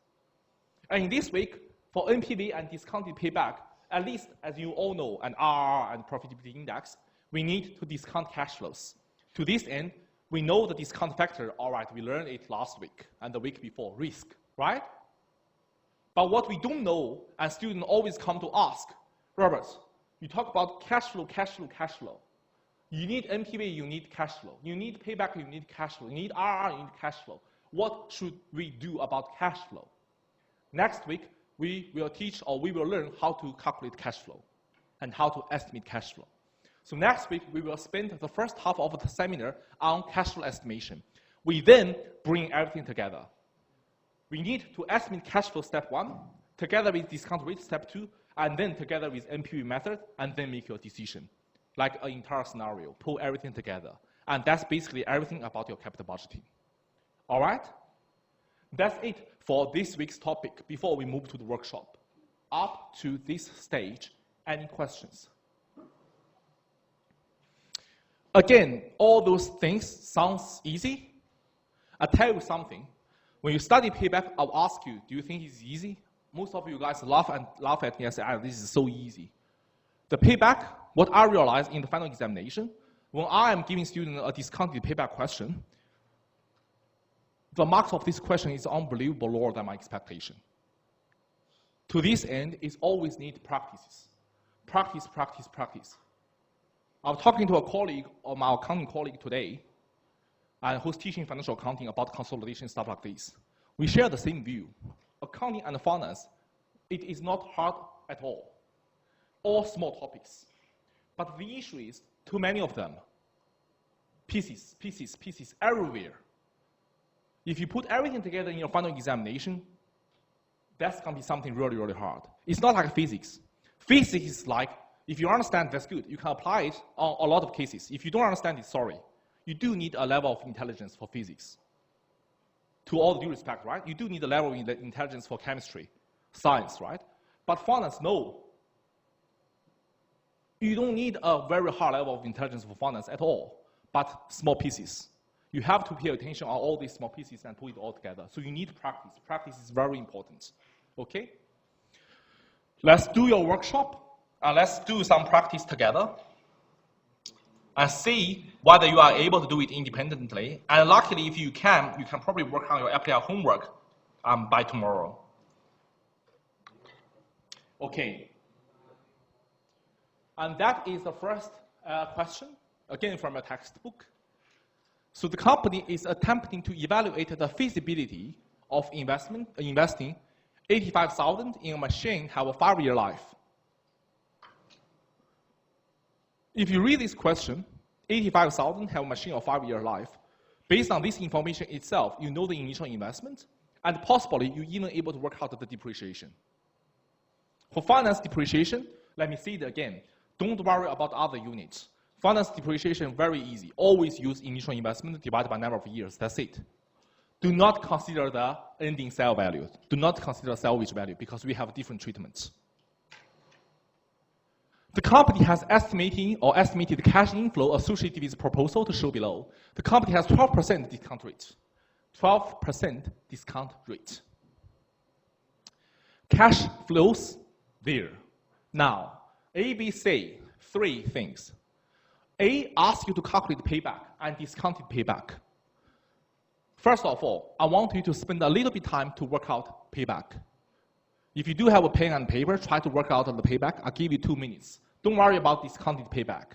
And in this week, for NPV and discounted payback, at least as you all know, an IRR and profitability index, we need to discount cash flows. To this end, we know the discount factor, all right, we learned it last week and the week before, risk, right? But what we don't know, and students always come to ask, Robert, you talk about cash flow, cash flow, cash flow. You need NPV, you need cash flow. You need payback, you need cash flow. You need IRR, you need cash flow. What should we do about cash flow? Next week, we will teach or we will learn how to calculate cash flow and how to estimate cash flow. So next week, we will spend the first half of the seminar on cash flow estimation. We then bring everything together. We need to estimate cash flow step 1, together with discount rate step 2, and then together with NPV method, and then make your decision. Like an entire scenario, pull everything together. And that's basically everything about your capital budgeting. All right? That's it for this week's topic before we move to the workshop. Up to this stage, any questions? Again, all those things sounds easy. I'll tell you something. When you study payback, I'll ask you, do you think it's easy? Most of you guys laugh at me and say, this is so easy. The payback, what I realized in the final examination, when I am giving students a discounted payback question, the marks of this question is unbelievable lower than my expectation. To this end, it always need practices. Practice, practice, practice. I was talking to a colleague, or my accounting colleague today, who's teaching financial accounting about consolidation, stuff like this. We share the same view. Accounting and finance, it is not hard at all. All small topics. But the issue is, too many of them. Pieces, pieces, pieces, everywhere. If you put everything together in your final examination, that's going to be something really, really hard. It's not like physics. Physics is like, if you understand, that's good. You can apply it on a lot of cases. If you don't understand it, sorry. You do need a level of intelligence for physics. To all due respect, right? You do need a level of intelligence for chemistry, science, right? But finance, no. You don't need a very high level of intelligence for finance at all, but small pieces. You have to pay attention on all these small pieces and put it all together. So you need practice. Practice is very important, okay? Let's do your workshop, and let's do some practice together, and see whether you are able to do it independently. And luckily, if you can probably work on your applied homework by tomorrow. Okay. And that is the first question, again from a textbook. So the company is attempting to evaluate the feasibility of investing 85,000 in a machine have a 5-year life. If you read this question, 85,000 have a machine of 5-year life. Based on this information itself, you know the initial investment, and possibly you're even able to work out the depreciation. For finance depreciation, let me say it again. Don't worry about other units. Finance depreciation, very easy. Always use initial investment divided by number of years. That's it. Do not consider the ending sale value. Do not consider salvage value because we have different treatments. The company has estimated cash inflow associated with the proposal to show below. The company has 12% discount rate. 12% discount rate. Cash flows there. Now, A, B, C, 3 things. A asks you to calculate payback and discounted payback. First of all, I want you to spend a little bit time to work out payback. If you do have a pen and paper, try to work out the payback. I'll give you 2 minutes. Don't worry about discounted payback.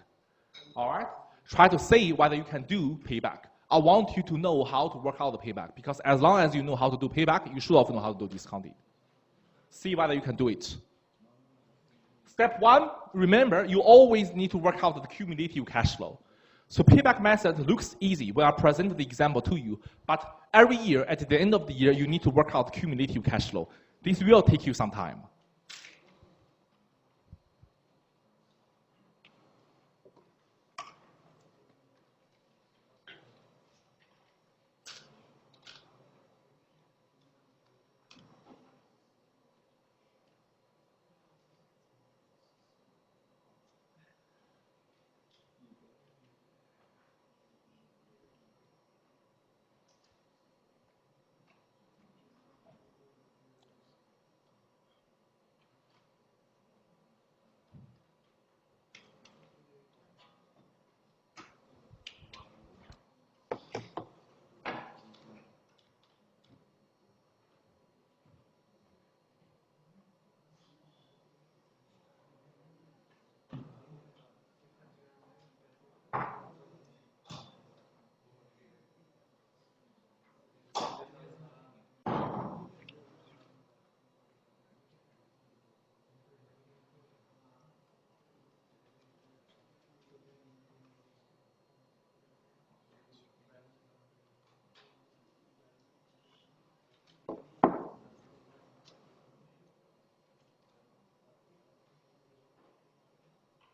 All right? Try to say whether you can do payback. I want you to know how to work out the payback because as long as you know how to do payback, you should also know how to do discounted. See whether you can do it. Step 1, remember, you always need to work out the cumulative cash flow. So payback method looks easy when I present the example to you, but every year, at the end of the year, you need to work out cumulative cash flow. This will take you some time.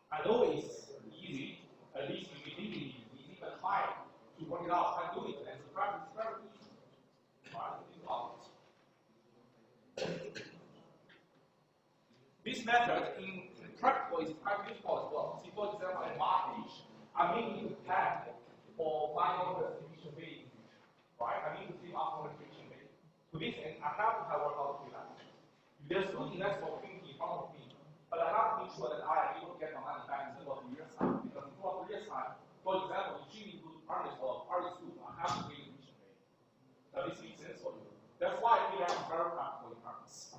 I know it's easy, at least you think it is easy, but try to work it out, try to do it, and the practice is very easy. Right? It's not. This method in practical is quite useful as well. See, for example, at mortgage, I may need to plan for final restitution rate, right? I need to see after restitution rate. To this end, I have to have worked out the that. There's good investment opportunity in front of me, but I have to make sure that I am able to get my money back in 2 or 3 years' time. Because in 2 or 3 years' time, for example, if you go to primary school or primary school, I have to pay the tuition rate. Does this make sense for you? That's why we have very practical in practice.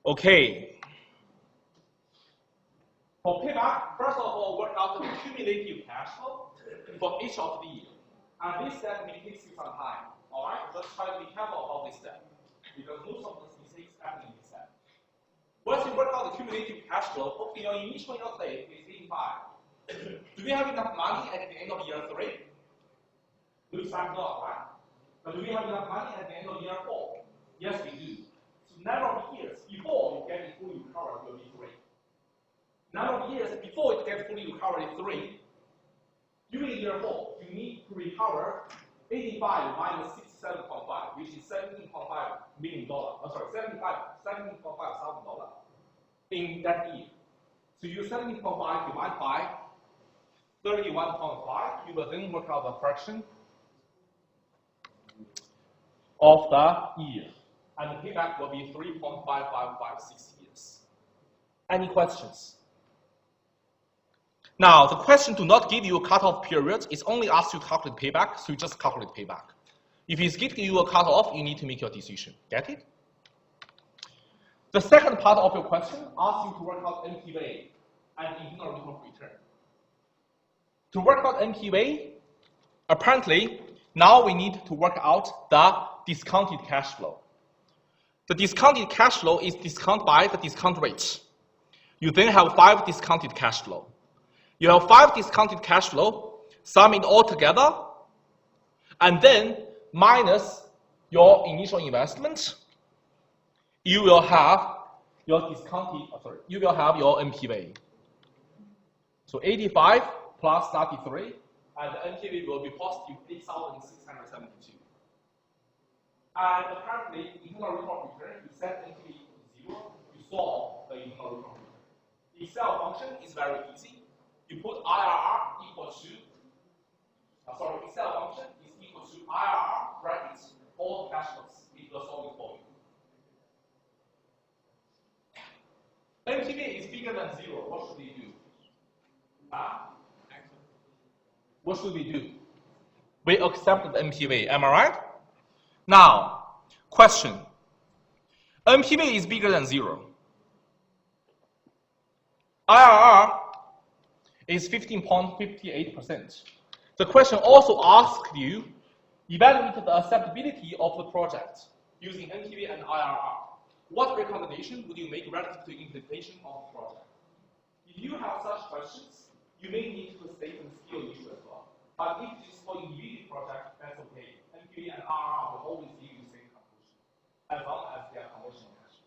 Okay. For payback, first of all, work out the cumulative cash flow for each of the year. And this step may take you some time. All right, let's try to be careful about this step because most of the mistakes happen in this step. Once you work out the cumulative cash flow, okay, your initial outlay is 85. Do we have enough money at the end of year 3? Looks like not, right? But do we have enough money at the end of year 4? Yes, we do. So number of years before you get it fully recovered will be 3. Number of years before it gets fully recovered is 3. During year 4, you need to recover 85 minus 67.5, which is $17.5 million. Oh, sorry, $17.5 thousand in that year. So you 17.5 divided by 31.5, you will then work out the fraction of the year. And the payback will be 3.5556 years. Any questions? Now, the question do not give you a cutoff period. It's only asked you to calculate payback, so you just calculate payback. If it's giving you a cutoff, you need to make your decision. Get it? The second part of your question asks you to work out NPV and internal rate of return. To work out NPV, apparently, now we need to work out the discounted cash flow. The discounted cash flow is discounted by the discount rate. You then have 5 discounted cash flow. You have 5 discounted cash flow, sum it all together, and then minus your initial investment, you will have your you will have your NPV. So 85 plus 93, and the NPV will be positive 8,672. And apparently, internal rate of return, you set NPV to 0, you solve the internal rate of return. The Excel function is very easy. You put IRR equal to Excel function is equal to IRR brackets all cash flows if you're solving for you. MPV is bigger than 0. What should we do? What should we do? We accept the MPV. Am I right? Now, question. MPV is bigger than 0. IRR is 15.58%. The question also asked you, evaluate the acceptability of the project using MPV and IRR. What recommendation would you make relative to implementation of the project? If you have such questions, you may need to state the skill issue as well. But if it is for individual project, that's okay. MPV and IRR will always give you the same conclusion, as long as they are conventional cash.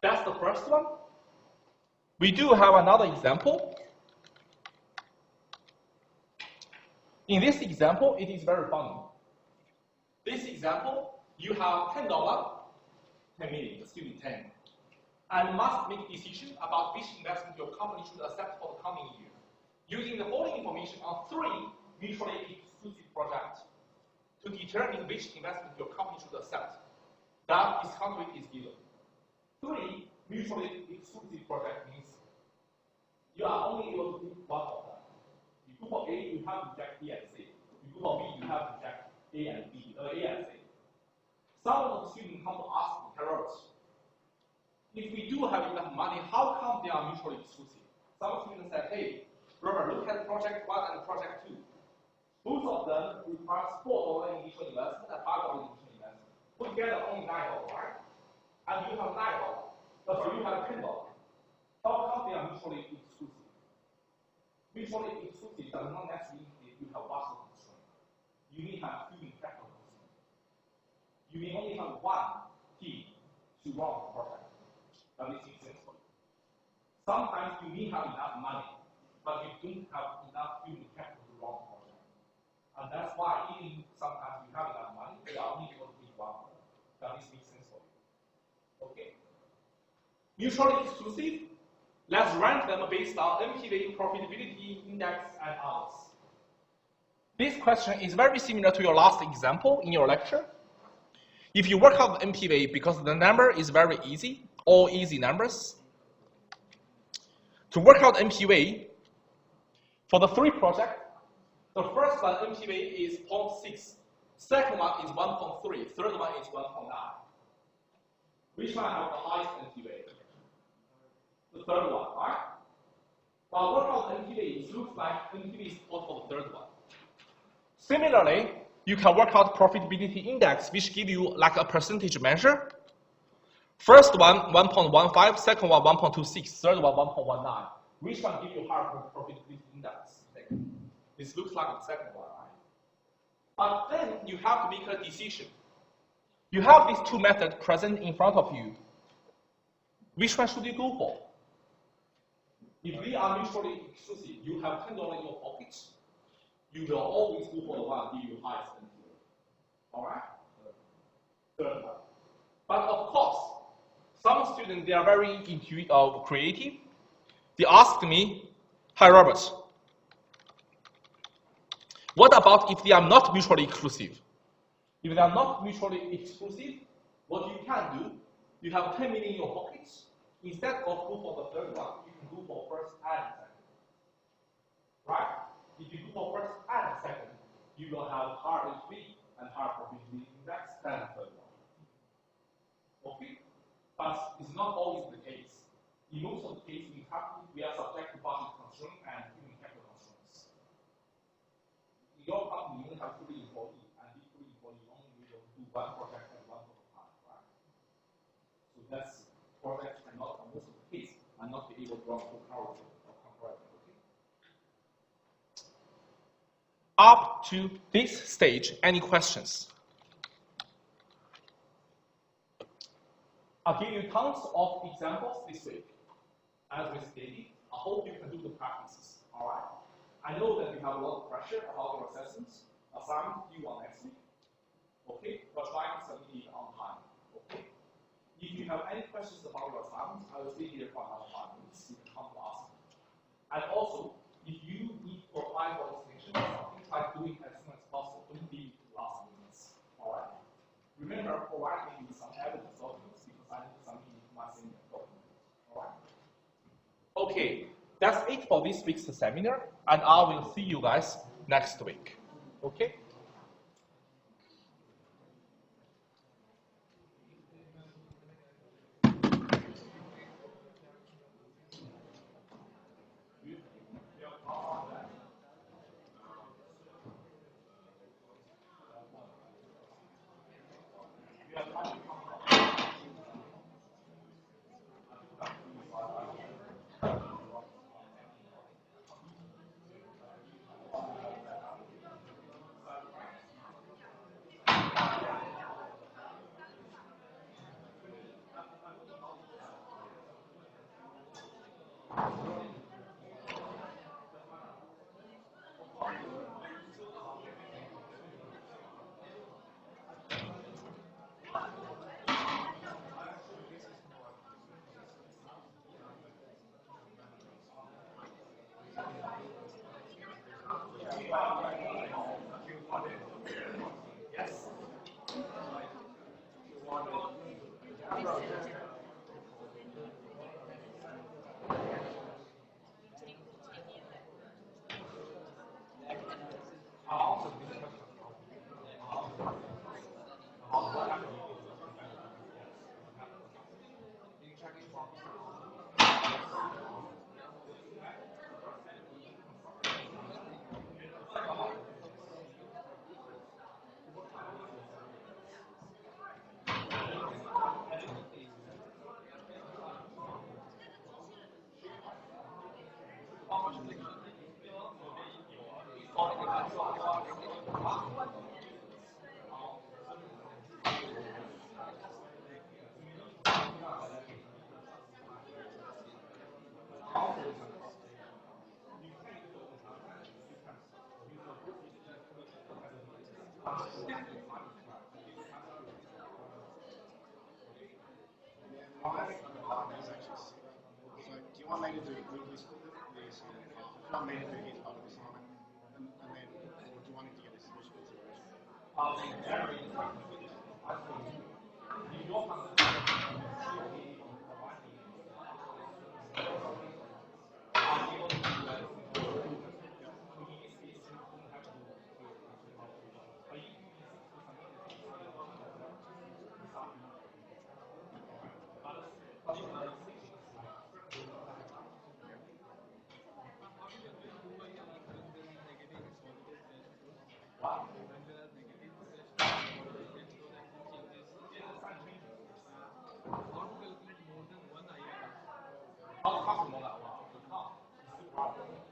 That's the first one. We do have another example. In this example, it is very funny. This example, you have $10, 10 million, student 10, and must make a decision about which investment your company should accept for the coming year, using the following information on 3 mutually exclusive projects to determine which investment your company should accept. That discount rate is given. 3 mutually exclusive projects means you are only able to pick one of them. You go for A, you have to reject B and C. You go for B, you have to reject A and B, A and C. Some of the students come to ask me, Harold, if we do have enough money, how come they are mutually exclusive? Some students say, hey, Robert, look at project 1 and project 2. Both of them require $4 initial investment and $5 initial investment. Put together only $9, right? And you have $9. So you have $10. How come they are mutually exclusive? Mutually exclusive does not necessarily mean you have vast constraint. You may have human capital constraint. You may only have one team to run the project. That makes sense for you. Sometimes you may have enough money, but you don't have enough human capital to run the project. And that's why even sometimes you have enough money, they are only able to be one. That makes sense for you. Okay. Mutually exclusive. Let's rank them based on MPV, profitability index, and others. This question is very similar to your last example in your lecture. If you work out MPV because the number is very easy, all easy numbers. To work out MPV, for the 3 projects, the first one MPV is 0.6, second one is 1.3, third one is 1.9. Which one has the highest MPV? The third one, right? But what about MPV? It looks like MPV is for the third one. Similarly, you can work out profitability index, which give you like a percentage measure. First one, 1.15, second one, 1.26, third one, 1.19. Which one give you higher profitability index? This looks like the second one, right? But then you have to make a decision. You have these 2 methods present in front of you. Which one should you go for? If they are mutually exclusive, you have $10 in your pockets, you will always go for the one that gives you highest MPV. Alright? Third one. But of course, some students, they are very creative. They asked me, hi Robert, what about if they are not mutually exclusive? If they are not mutually exclusive, what you can do, you have 10 million in your pockets. Instead of go for the third one, you can go for first and second. Right? If you go for first and second, you will have higher HB and higher profitability index than the third one. Okay? But it's not always the case. In most of the cases, we are subject to budget constraints and human capital constraints. In your company, you only have 3 employees, and these 3 employees only will do one project at one time, right? So that's projects cannot, in most of the case, are not be able to run comparative or comparative. Okay? Up to this stage, any questions? I'll give you tons of examples this week. As we stated, I hope you can do the practices. All right? I know that you have a lot of pressure about your assessments, assignment due on next week. Okay? But try to submit it on time. Okay? If you have any questions about your assignments, I will stay here for another 5 minutes. You can come to ask me. And also, if you need for apply for extension, something try doing as soon as possible. Don't leave last minutes. All right. Remember, provide me with some evidence documents because I need something missing document. All right. Okay, that's it for this week's seminar, and I will see you guys next week. Okay.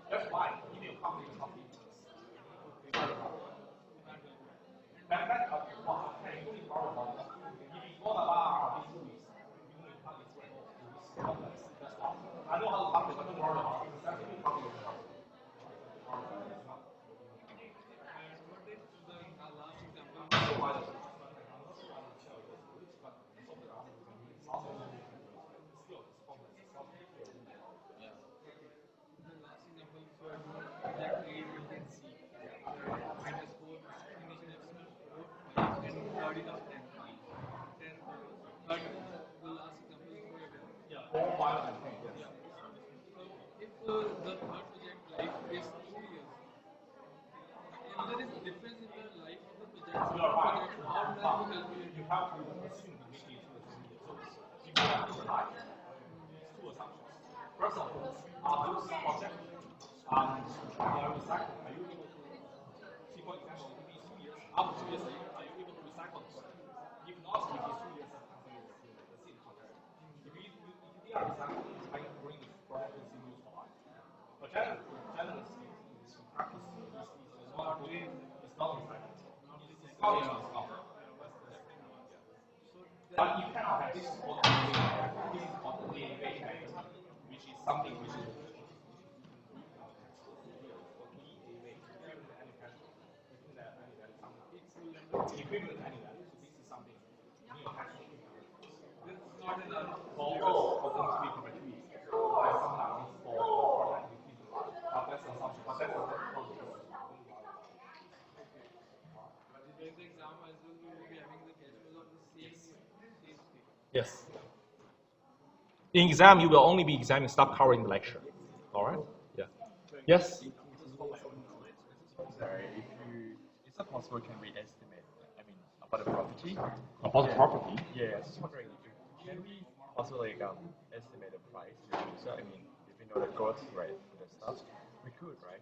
That's why email company is not I know how to publish, but don't worry about it. That's really public. But you cannot have this is called derivation, which is something which is equivalent anyway. So this is something although for them to be correct, sometimes it's for but that's assumption. But that's Yes. In exam, you will only be examining stuff covered in the lecture. All right? Yeah. Yes? Sorry, is it possible can we estimate, about the property? About the property? Yeah, I was just wondering, can we possibly estimate the price? So, if we know the growth rate for the stuff, we could, right?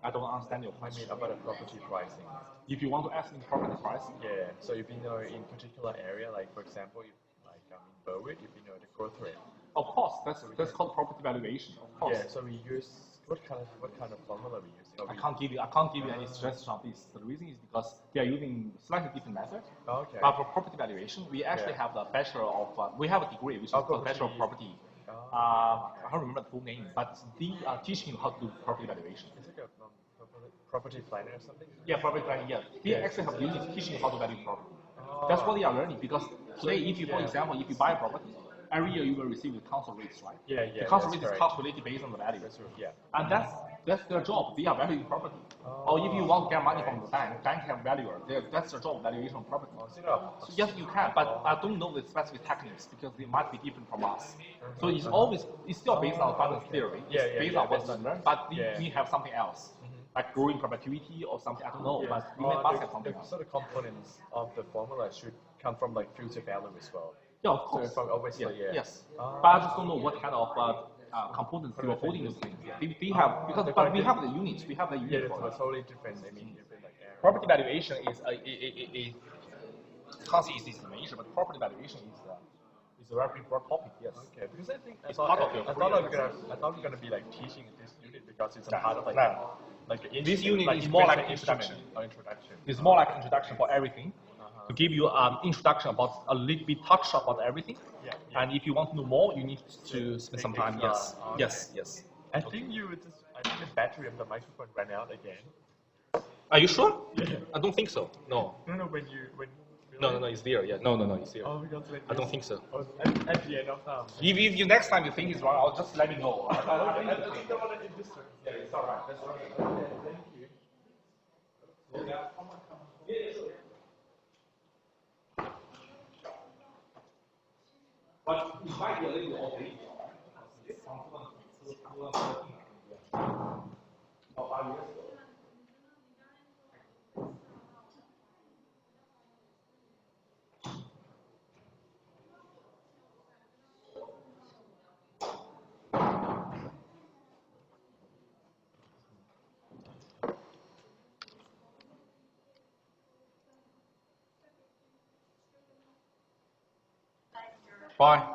I don't understand your question. About the property pricing. If you want to estimate property price, Yeah, so if you know in particular area, like for example, in Berwick, if you know the growth rate. of course, that's called property valuation. Of course. Yeah, so we use what kind of formula we use? I can't give you any suggestions on this. The reason is because they are using slightly different methods. Okay. But for property valuation, we actually have the bachelor of we have a degree which is called bachelor of property. I don't remember the full name, but they are teaching you how to do property valuation. Is it a property planner or something? Yeah, property planning. Yeah, they actually have units teaching you how to value property. That's what they are learning because today, if you, for example, if you buy a property, every year you will receive the council rates, right? Yeah. The council rate is calculated based on the value. That's true. Yeah. And that's their job. They are valuing property. Or if you want to get money from the bank have valuer. That's their job, valuation of property. So yes, you can, but I don't know the specific techniques because they might be different from us. So it's still based on finance theory. It's based on what you learn, but we have something else. Like growing perpetuity or something, I don't know, but we must have something else. So the components of the formula should come from like future value as well. Yeah, of course. So obviously, Yes. But I just don't know what kind of components they were holding those things. They have but we have the units. We have the unit for it's totally different. Different like area. property valuation is can't say it's estimation, but property valuation is a very broad topic. Yes. Okay, because I It's thought part of your I thought we're gonna be like teaching this unit because it's a part of This unit is more like an introduction. Introduction. It's more like an introduction for everything. To give you an introduction about a little bit touch about everything. Yeah. And if you want to know more, you need to spend some time. Yes. Yes. I think the battery of the microphone ran out again. Are you sure? Yeah. I don't think so. No. No, No, it's there. Yeah. No, it's there. Oh, because I don't think so. At the end of If you next time you think it's wrong, I'll just let me know. I don't want to industry. Yeah, it's all right. That's all right. Okay, thank you. But it might be a little bit off. About 5 years ago. Bye.